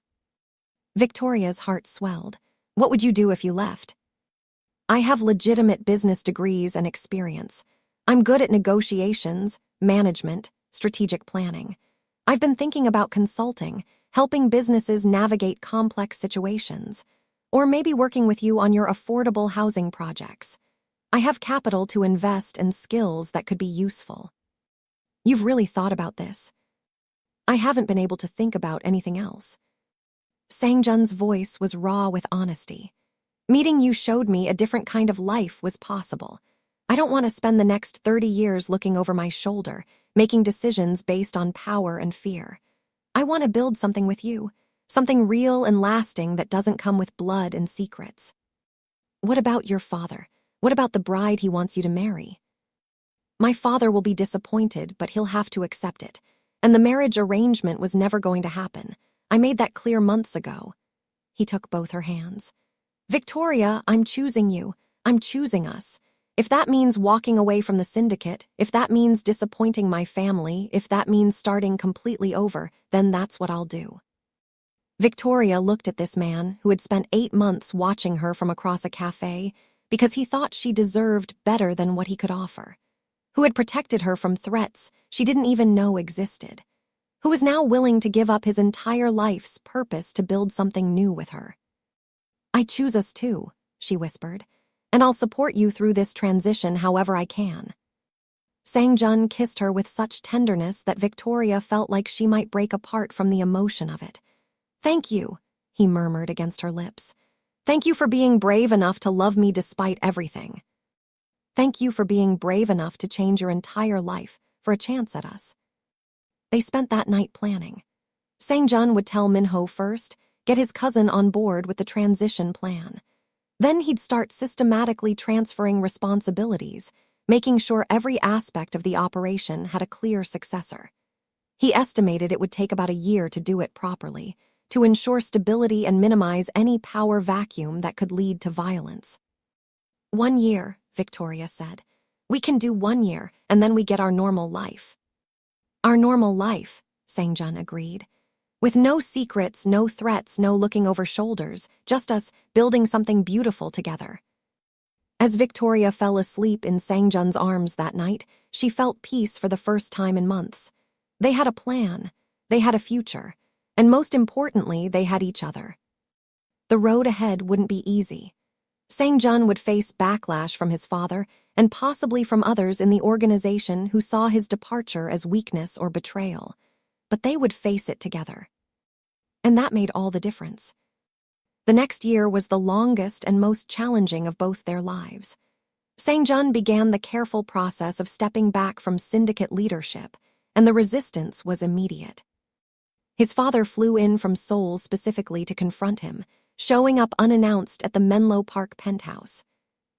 A: Victoria's heart swelled. What would you do if you left? I have legitimate business degrees and experience. I'm good at negotiations, management, strategic planning. I've been thinking about consulting, helping businesses navigate complex situations, or maybe working with you on your affordable housing projects. I have capital to invest and skills that could be useful. You've really thought about this. I haven't been able to think about anything else. Sang-jun's voice was raw with honesty. Meeting you showed me a different kind of life was possible. I don't want to spend the next 30 years looking over my shoulder, making decisions based on power and fear. I want to build something with you, something real and lasting that doesn't come with blood and secrets. What about your father? What about the bride he wants you to marry? My father will be disappointed, but he'll have to accept it. And the marriage arrangement was never going to happen. I made that clear months ago. He took both her hands. Victoria, I'm choosing you. I'm choosing us. If that means walking away from the syndicate, if that means disappointing my family, if that means starting completely over, then that's what I'll do. Victoria looked at this man who had spent 8 months watching her from across a cafe because he thought she deserved better than what he could offer, who had protected her from threats she didn't even know existed, who was now willing to give up his entire life's purpose to build something new with her. I choose us too, she whispered, and I'll support you through this transition however I can. Sang-jun kissed her with such tenderness that Victoria felt like she might break apart from the emotion of it. Thank you, he murmured against her lips. Thank you for being brave enough to love me despite everything. Thank you for being brave enough to change your entire life for a chance at us. They spent that night planning. Sang-jun would tell Minho first, get his cousin on board with the transition plan. Then he'd start systematically transferring responsibilities, making sure every aspect of the operation had a clear successor. He estimated it would take about a year to do it properly, to ensure stability and minimize any power vacuum that could lead to violence. 1 year, Victoria said. We can do 1 year, and then we get our normal life. Our normal life, Sang-jun agreed. With no secrets, no threats, no looking over shoulders, just us building something beautiful together. As Victoria fell asleep in Sang-jun's arms that night, she felt peace for the first time in months. They had a plan, they had a future, and most importantly, they had each other. The road ahead wouldn't be easy. Sang-jun would face backlash from his father and possibly from others in the organization who saw his departure as weakness or betrayal. But they would face it together. And that made all the difference. The next year was the longest and most challenging of both their lives. Sang-jun began the careful process of stepping back from syndicate leadership, and the resistance was immediate. His father flew in from Seoul specifically to confront him, showing up unannounced at the Menlo Park penthouse.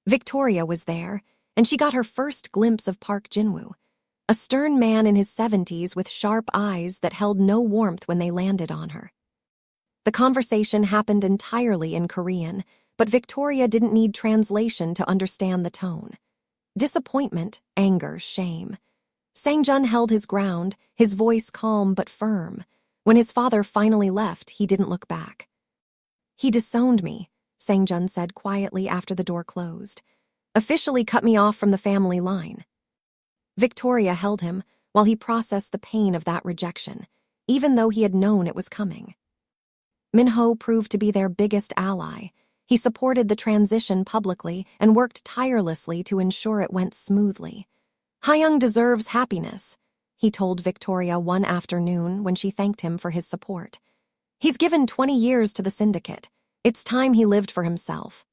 A: Victoria was there, and she got her first glimpse of Park Jin-woo, a stern man in his 70s with sharp eyes that held no warmth when they landed on her. The conversation happened entirely in Korean, but Victoria didn't need translation to understand the tone. Disappointment, anger, shame. Sang-jun held his ground, his voice calm but firm. When his father finally left, he didn't look back. "He disowned me," Sang-jun said quietly after the door closed. "Officially cut me off from the family line." Victoria held him while he processed the pain of that rejection, even though he had known it was coming. Min-ho proved to be their biggest ally. He supported the transition publicly and worked tirelessly to ensure it went smoothly. "Hyung deserves happiness," he told Victoria one afternoon when she thanked him for his support. "He's given 20 years to the syndicate. It's time he lived for himself."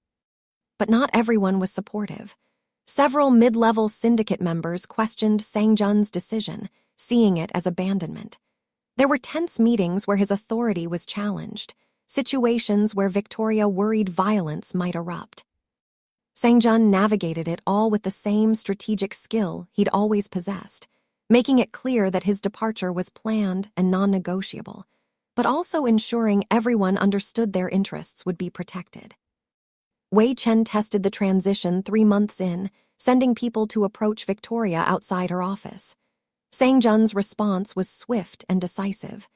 A: But not everyone was supportive. Several mid-level syndicate members questioned Sang-jun's decision, seeing it as abandonment. There were tense meetings where his authority was challenged, situations where Victoria worried violence might erupt. Sang-jun navigated it all with the same strategic skill he'd always possessed, making it clear that his departure was planned and non-negotiable, but also ensuring everyone understood their interests would be protected. Wei Chen tested the transition 3 months in, sending people to approach Victoria outside her office. Sang-jun's response was swift and decisive.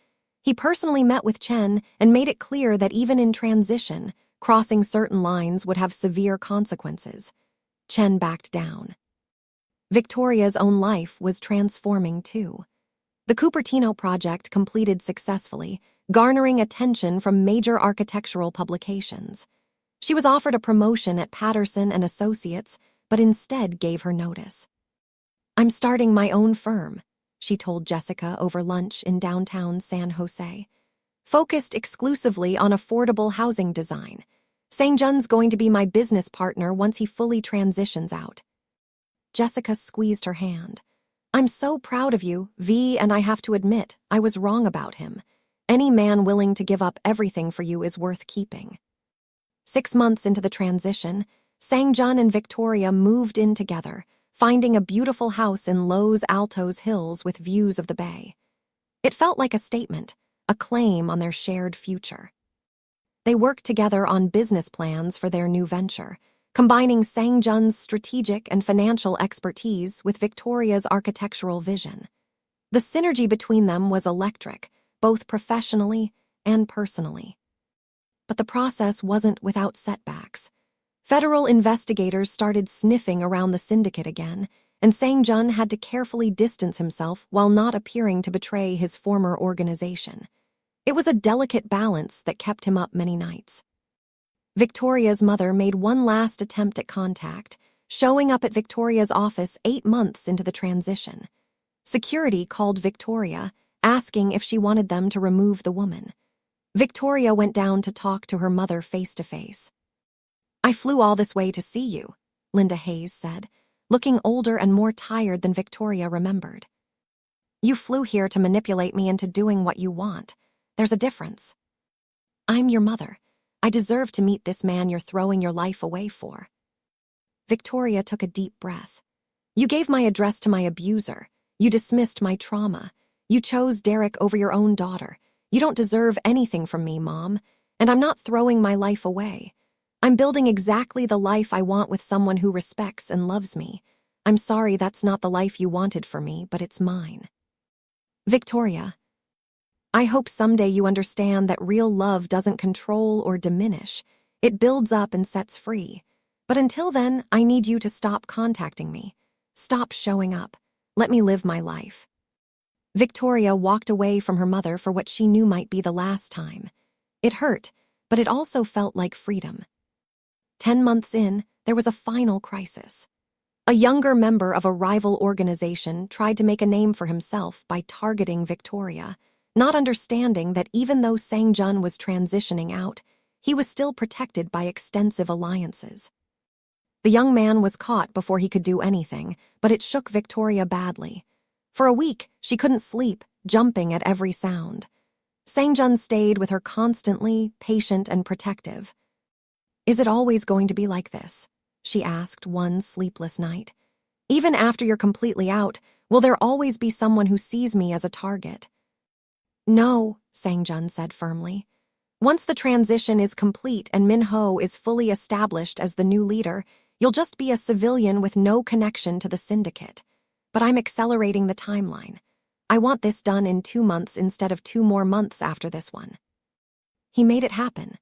A: He personally met with Chen and made it clear that even in transition, crossing certain lines would have severe consequences. Chen backed down. Victoria's own life was transforming too. The Cupertino project completed successfully, garnering attention from major architectural publications. She was offered a promotion at Patterson and Associates, but instead gave her notice. "I'm starting my own firm," she told Jessica over lunch in downtown San Jose. "Focused exclusively on affordable housing design. Sang-jun's going to be my business partner once he fully transitions out." Jessica squeezed her hand. "I'm so proud of you, V, and I have to admit, I was wrong about him. Any man willing to give up everything for you is worth keeping." 6 months into the transition, Sang-jun and Victoria moved in together, finding a beautiful house in Los Altos Hills with views of the bay. It felt like a statement, a claim on their shared future. They worked together on business plans for their new venture, combining Sang-jun's strategic and financial expertise with Victoria's architectural vision. The synergy between them was electric, both professionally and personally. But the process wasn't without setbacks. Federal investigators started sniffing around the syndicate again, and Sang-jun had to carefully distance himself while not appearing to betray his former organization. It was a delicate balance that kept him up many nights. Victoria's mother made one last attempt at contact, showing up at Victoria's office 8 months into the transition. Security called Victoria, asking if she wanted them to remove the woman. Victoria went down to talk to her mother face-to-face. "I flew all this way to see you," Linda Hayes said, looking older and more tired than Victoria remembered. "You flew here to manipulate me into doing what you want. There's a difference. I'm your mother. I deserve to meet this man you're throwing your life away for." Victoria took a deep breath. "You gave my address to my abuser. You dismissed my trauma. You chose Derek over your own daughter. You don't deserve anything from me, Mom, and I'm not throwing my life away. I'm building exactly the life I want with someone who respects and loves me. I'm sorry that's not the life you wanted for me, but it's mine." "Victoria, I hope someday you understand that real love doesn't control or diminish. It builds up and sets free. But until then, I need you to stop contacting me. Stop showing up. Let me live my life." Victoria walked away from her mother for what she knew might be the last time. It hurt, but it also felt like freedom. 10 months in, there was a final crisis. A younger member of a rival organization tried to make a name for himself by targeting Victoria, not understanding that even though Sang-jun was transitioning out, he was still protected by extensive alliances. The young man was caught before he could do anything, but it shook Victoria badly. For a week, she couldn't sleep, jumping at every sound. Sang-jun stayed with her constantly, patient and protective. "Is it always going to be like this?" she asked one sleepless night. "Even after you're completely out, will there always be someone who sees me as a target?" "No," Sang-jun said firmly. "Once the transition is complete and Min-ho is fully established as the new leader, you'll just be a civilian with no connection to the syndicate. But I'm accelerating the timeline. I want this done in 2 months instead of 2 more months after this one." He made it happen.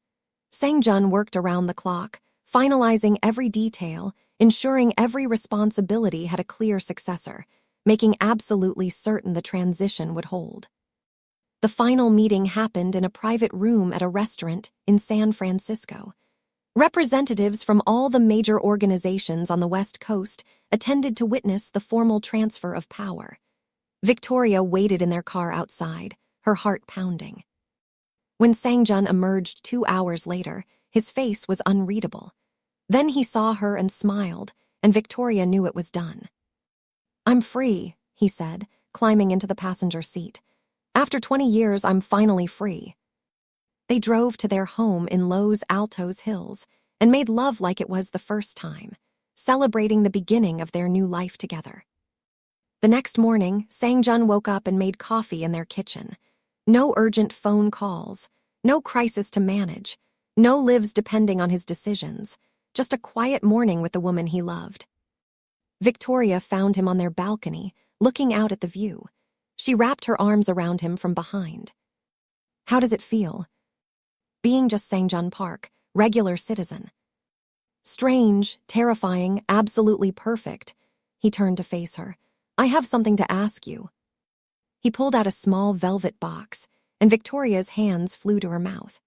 A: Sang-jun worked around the clock, finalizing every detail, ensuring every responsibility had a clear successor, making absolutely certain the transition would hold. The final meeting happened in a private room at a restaurant in San Francisco. Representatives from all the major organizations on the West Coast attended to witness the formal transfer of power. Victoria waited in their car outside, her heart pounding. When Sang-jun emerged 2 hours later, his face was unreadable. Then he saw her and smiled, and Victoria knew it was done. "I'm free," he said, climbing into the passenger seat. "After 20 years, I'm finally free." They drove to their home in Los Altos Hills and made love like it was the first time, celebrating the beginning of their new life together. The next morning, Sang-jun woke up and made coffee in their kitchen. No urgent phone calls, no crisis to manage, no lives depending on his decisions, just a quiet morning with the woman he loved. Victoria found him on their balcony, looking out at the view. She wrapped her arms around him from behind. "How does it feel?" "Being just Sang-jun Park, regular citizen." "Strange, terrifying, absolutely perfect." He turned to face her. "I have something to ask you." He pulled out a small velvet box, and Victoria's hands flew to her mouth.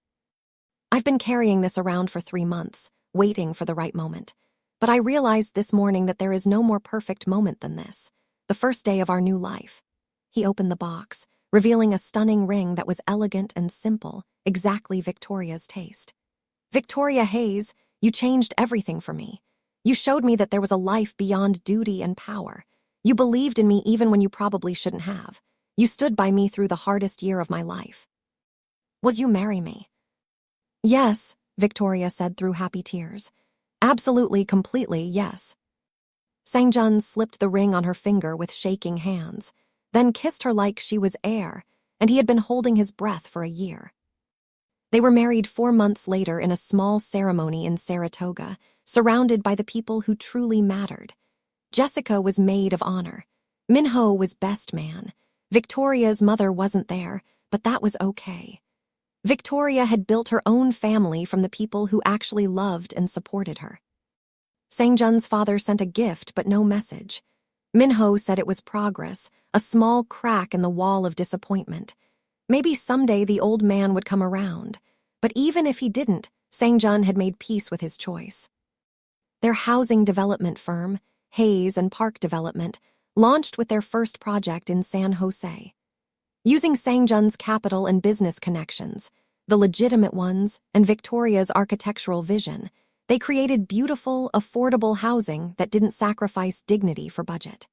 A: "I've been carrying this around for 3 months, waiting for the right moment. But I realized this morning that there is no more perfect moment than this, the first day of our new life." He opened the box, revealing a stunning ring that was elegant and simple, exactly Victoria's taste. "Victoria Hayes, you changed everything for me. You showed me that there was a life beyond duty and power. You believed in me even when you probably shouldn't have. You stood by me through the hardest year of my life. Will you marry me?" "Yes," Victoria said through happy tears. "Absolutely, completely, yes." Sang-jun slipped the ring on her finger with shaking hands, then kissed her like she was air, and he had been holding his breath for a year. They were married 4 months later in a small ceremony in Saratoga, surrounded by the people who truly mattered. Jessica was maid of honor. Minho was best man. Victoria's mother wasn't there, but that was okay. Victoria had built her own family from the people who actually loved and supported her. Sang-jun's father sent a gift but no message. Minho said it was progress, a small crack in the wall of disappointment. Maybe someday the old man would come around, but even if he didn't, Sang-jun had made peace with his choice. Their housing development firm, Hayes and Park Development, launched with their first project in San Jose. Using Sang-jun's capital and business connections, the legitimate ones, and Victoria's architectural vision, they created beautiful, affordable housing that didn't sacrifice dignity for budget.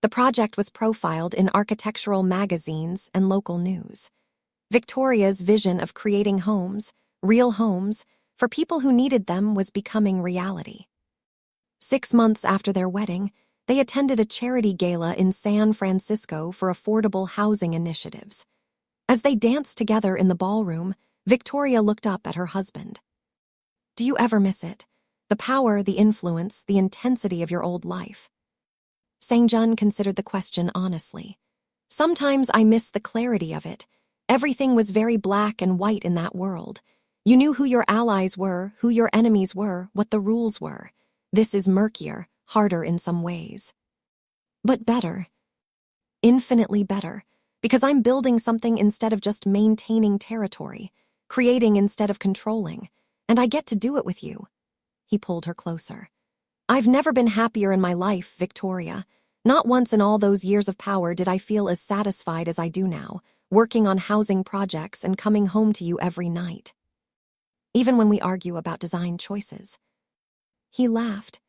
A: The project was profiled in architectural magazines and local news. Victoria's vision of creating homes, real homes, for people who needed them was becoming reality. 6 months after their wedding, they attended a charity gala in San Francisco for affordable housing initiatives. As they danced together in the ballroom, Victoria looked up at her husband. "Do you ever miss it? The power, the influence, the intensity of your old life?" Sang-jun considered the question honestly. "Sometimes I miss the clarity of it. Everything was very black and white in that world. You knew who your allies were, who your enemies were, what the rules were. This is murkier, harder in some ways. But better. Infinitely better. Because I'm building something instead of just maintaining territory, creating instead of controlling, and I get to do it with you." He pulled her closer. "I've never been happier in my life, Victoria. Not once in all those years of power did I feel as satisfied as I do now, working on housing projects and coming home to you every night. Even when we argue about design choices." He laughed.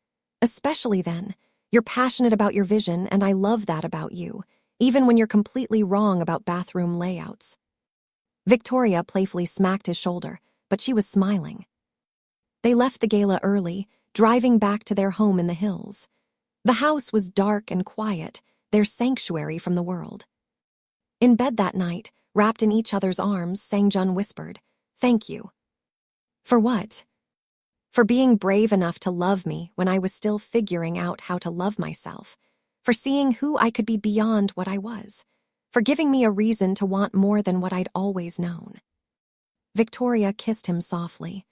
A: "Especially then. You're passionate about your vision, and I love that about you, even when you're completely wrong about bathroom layouts." Victoria playfully smacked his shoulder, but she was smiling. They left the gala early, driving back to their home in the hills. The house was dark and quiet, their sanctuary from the world. In bed that night, wrapped in each other's arms, Sang-jun whispered, "Thank you." "For what?" "For being brave enough to love me when I was still figuring out how to love myself. For seeing who I could be beyond what I was. for giving me a reason to want more than what I'd always known. Victoria kissed him softly.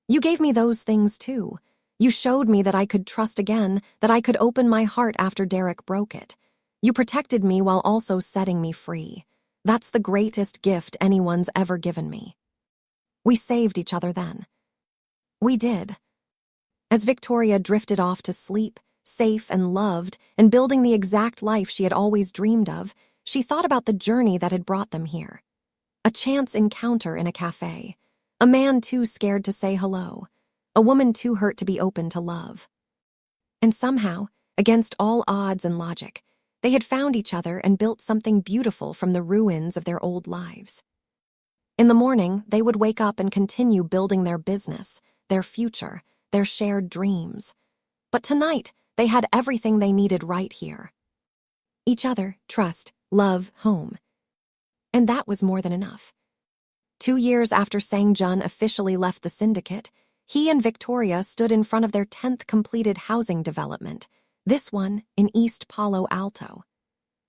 A: You gave me those things too. You showed me that I could trust again, that I could open my heart after Derek broke it. You protected me while also setting me free. That's the greatest gift anyone's ever given me. We saved each other then. We did. As Victoria drifted off to sleep, safe and loved, and building the exact life she had always dreamed of, she thought about the journey that had brought them here. A chance encounter in a cafe. A man too scared to say hello. A woman too hurt to be open to love. And somehow, against all odds and logic, they had found each other and built something beautiful from the ruins of their old lives. In the morning, they would wake up and continue building their business, their future, their shared dreams. But tonight, they had everything they needed right here. Each other, trust, love, home. And that was more than enough. 2 years after Sang-jun officially left the syndicate, he and Victoria stood in front of their 10th completed housing development, this one in East Palo Alto.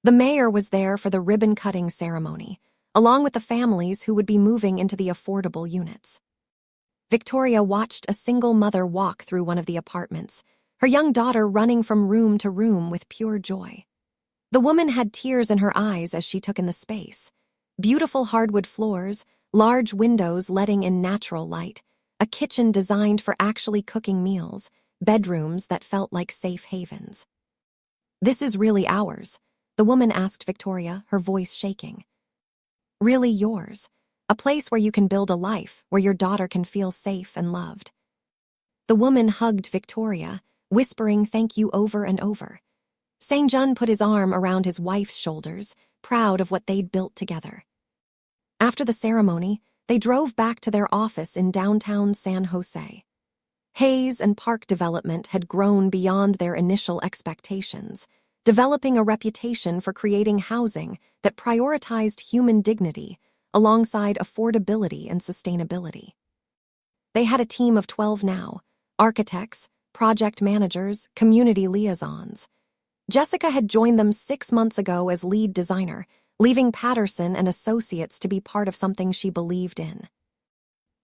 A: The mayor was there for the ribbon-cutting ceremony, along with the families who would be moving into the affordable units. Victoria watched a single mother walk through one of the apartments, her young daughter running from room to room with pure joy. The woman had tears in her eyes as she took in the space. Beautiful hardwood floors, large windows letting in natural light, a kitchen designed for actually cooking meals, bedrooms that felt like safe havens. This is really ours, the woman asked Victoria, her voice shaking. Really yours, a place where you can build a life, where your daughter can feel safe and loved. The woman hugged Victoria, whispering thank you over and over. Sang-jun put his arm around his wife's shoulders, proud of what they'd built together. After the ceremony, they drove back to their office in downtown San Jose. Hayes and Park Development had grown beyond their initial expectations, developing a reputation for creating housing that prioritized human dignity alongside affordability and sustainability. They had a team of 12 now, architects, project managers, community liaisons. Jessica had joined them 6 months ago as lead designer, leaving Patterson and Associates to be part of something she believed in.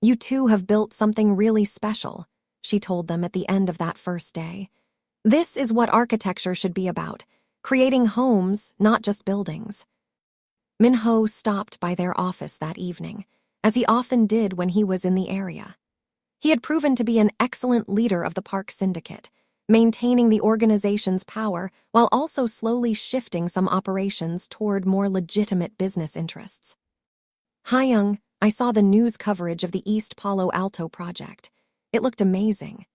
A: You two have built something really special, she told them at the end of that first day. This is what architecture should be about, creating homes, not just buildings. Min-ho stopped by their office that evening, as he often did when he was in the area. He had proven to be an excellent leader of the Park Syndicate, maintaining the organization's power while also slowly shifting some operations toward more legitimate business interests. Hyung, I saw the news coverage of the East Palo Alto project. It looked amazing.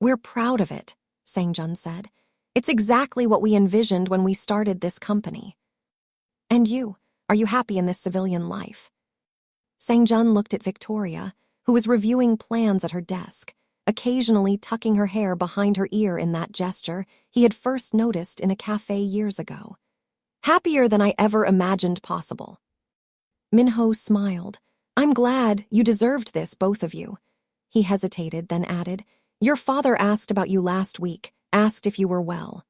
A: We're proud of it, Sang-jun said. It's exactly what we envisioned when we started this company. And you, are you happy in this civilian life? Sang-jun looked at Victoria, who was reviewing plans at her desk, occasionally tucking her hair behind her ear in that gesture he had first noticed in a cafe years ago. Happier than I ever imagined possible. Min-ho smiled. I'm glad. You deserved this, both of you. He hesitated, then added, Your father asked about you last week, asked if you were well.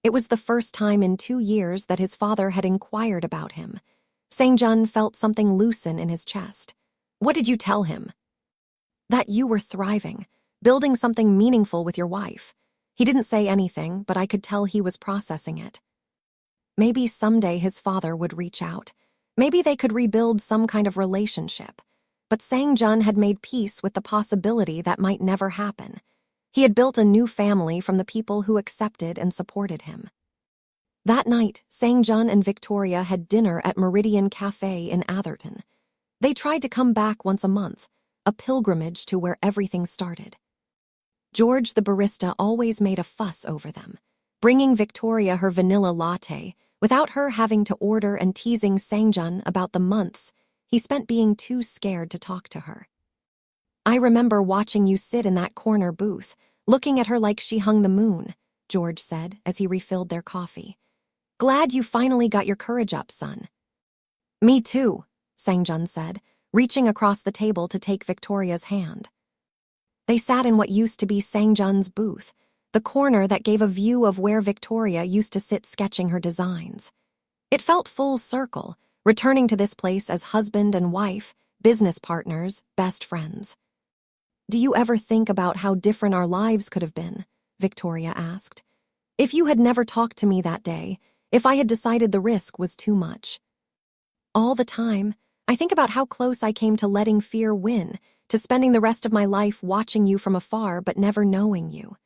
A: It was the first time in 2 years that his father had inquired about him. Sang-jun felt something loosen in his chest. What did you tell him? That you were thriving, building something meaningful with your wife. He didn't say anything, but I could tell he was processing it. Maybe someday his father would reach out. Maybe they could rebuild some kind of relationship. But Sang-jun had made peace with the possibility that might never happen. He had built a new family from the people who accepted and supported him. That night, Sang-jun and Victoria had dinner at Meridian Cafe in Atherton. They tried to come back once a month, a pilgrimage to where everything started. George the barista always made a fuss over them, bringing Victoria her vanilla latte without her having to order and teasing Sang-jun about the months he spent being too scared to talk to her. I remember watching you sit in that corner booth, looking at her like she hung the moon, George said as he refilled their coffee. Glad you finally got your courage up, son. Me too, Sang-jun said, reaching across the table to take Victoria's hand. They sat in what used to be Sang-jun's booth, the corner that gave a view of where Victoria used to sit sketching her designs. It felt full circle, returning to this place as husband and wife, business partners, best friends. "Do you ever think about how different our lives could have been?" Victoria asked. "If you had never talked to me that day, if I had decided the risk was too much." "All the time. I think about how close I came to letting fear win, to spending the rest of my life watching you from afar but never knowing you."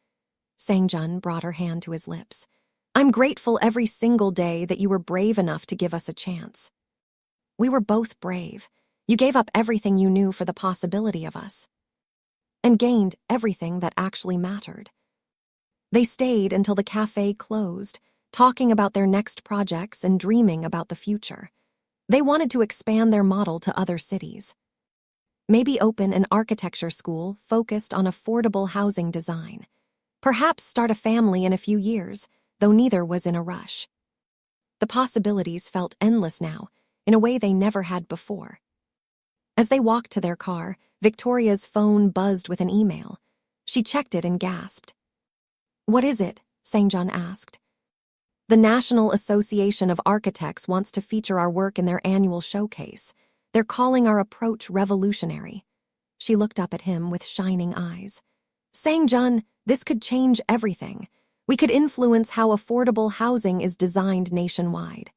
A: Sangjun brought her hand to his lips. "I'm grateful every single day that you were brave enough to give us a chance." "We were both brave. You gave up everything you knew for the possibility of us. And gained everything that actually mattered." They stayed until the cafe closed, talking about their next projects and dreaming about the future. They wanted to expand their model to other cities. Maybe open an architecture school focused on affordable housing design. Perhaps start a family in a few years, though neither was in a rush. The possibilities felt endless now, in a way they never had before. As they walked to their car, Victoria's phone buzzed with an email. She checked it and gasped. "What is it?" Sangjun asked. "The National Association of Architects wants to feature our work in their annual showcase. They're calling our approach revolutionary." She looked up at him with shining eyes. "Sangjun, this could change everything. We could influence how affordable housing is designed nationwide."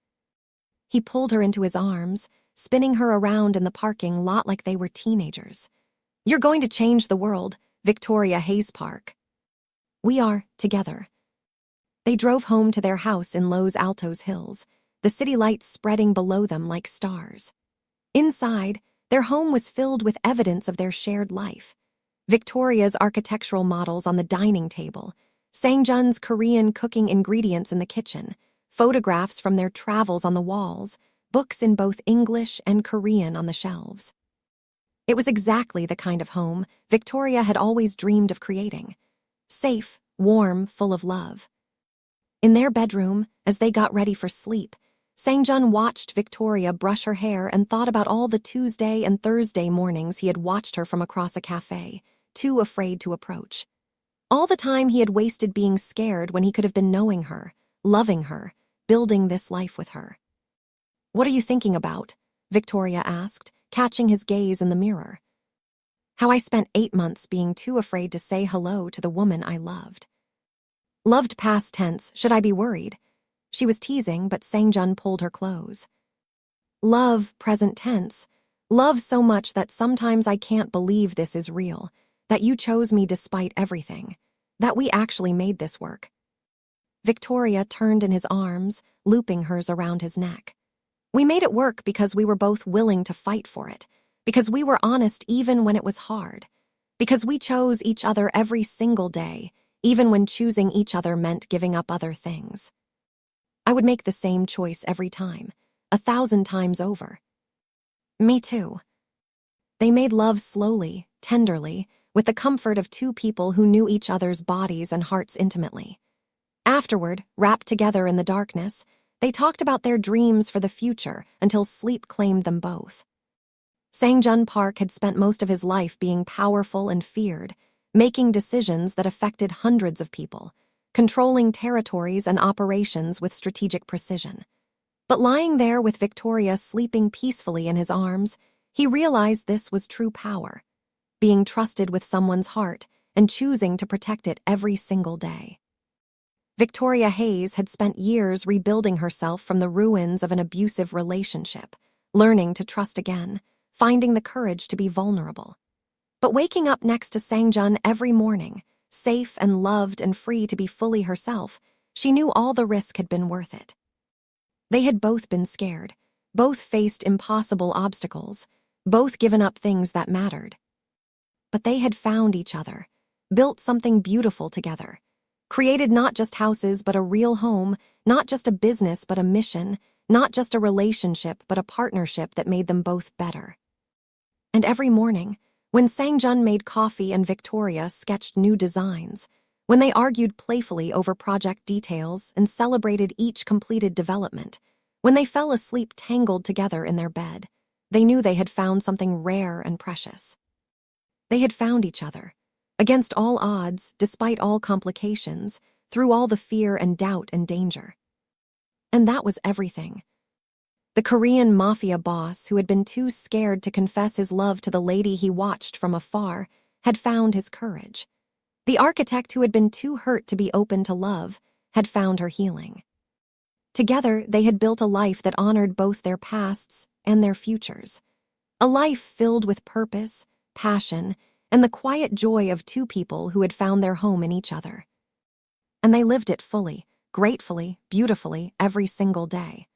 A: He pulled her into his arms, spinning her around in the parking lot like they were teenagers. "You're going to change the world, Victoria Hayes Park." "We are, together." They drove home to their house in Los Altos Hills, the city lights spreading below them like stars. Inside, their home was filled with evidence of their shared life. Victoria's architectural models on the dining table, Sangjun's Korean cooking ingredients in the kitchen, photographs from their travels on the walls, books in both English and Korean on the shelves. It was exactly the kind of home Victoria had always dreamed of creating. Safe, warm, full of love. In their bedroom, as they got ready for sleep, Sangjun watched Victoria brush her hair and thought about all the Tuesday and Thursday mornings he had watched her from across a cafe, too afraid to approach. All the time he had wasted being scared when he could have been knowing her, loving her, building this life with her. "What are you thinking about?" Victoria asked, catching his gaze in the mirror. "How I spent 8 months being too afraid to say hello to the woman I loved." "Loved past tense, should I be worried?" She was teasing, but Sangjun pulled her close. "Love present tense. Love so much that sometimes I can't believe this is real, that you chose me despite everything, that we actually made this work." Victoria turned in his arms, looping hers around his neck. "We made it work because we were both willing to fight for it, because we were honest even when it was hard, because we chose each other every single day, even when choosing each other meant giving up other things. I would make the same choice every time, 1,000 times over." "Me too." They made love slowly, tenderly, with the comfort of two people who knew each other's bodies and hearts intimately. Afterward, wrapped together in the darkness, they talked about their dreams for the future until sleep claimed them both. Sangjun Park had spent most of his life being powerful and feared, making decisions that affected hundreds of people, controlling territories and operations with strategic precision. But lying there with Victoria sleeping peacefully in his arms, he realized this was true power, being trusted with someone's heart and choosing to protect it every single day. Victoria Hayes had spent years rebuilding herself from the ruins of an abusive relationship, learning to trust again, finding the courage to be vulnerable. But waking up next to Sangjun every morning, safe and loved and free to be fully herself, she knew all the risk had been worth it. They had both been scared, both faced impossible obstacles, both given up things that mattered. But they had found each other, built something beautiful together, created not just houses but a real home, not just a business but a mission, not just a relationship but a partnership that made them both better. And every morning, when Sangjun made coffee and Victoria sketched new designs, when they argued playfully over project details and celebrated each completed development, when they fell asleep tangled together in their bed, they knew they had found something rare and precious. They had found each other, against all odds, despite all complications, through all the fear and doubt and danger. And that was everything. The Korean Mafia boss, who had been too scared to confess his love to the lady he watched from afar, had found his courage. The architect, who had been too hurt to be open to love, had found her healing. Together, they had built a life that honored both their pasts and their futures. A life filled with purpose, passion, and the quiet joy of two people who had found their home in each other. And they lived it fully, gratefully, beautifully, every single day.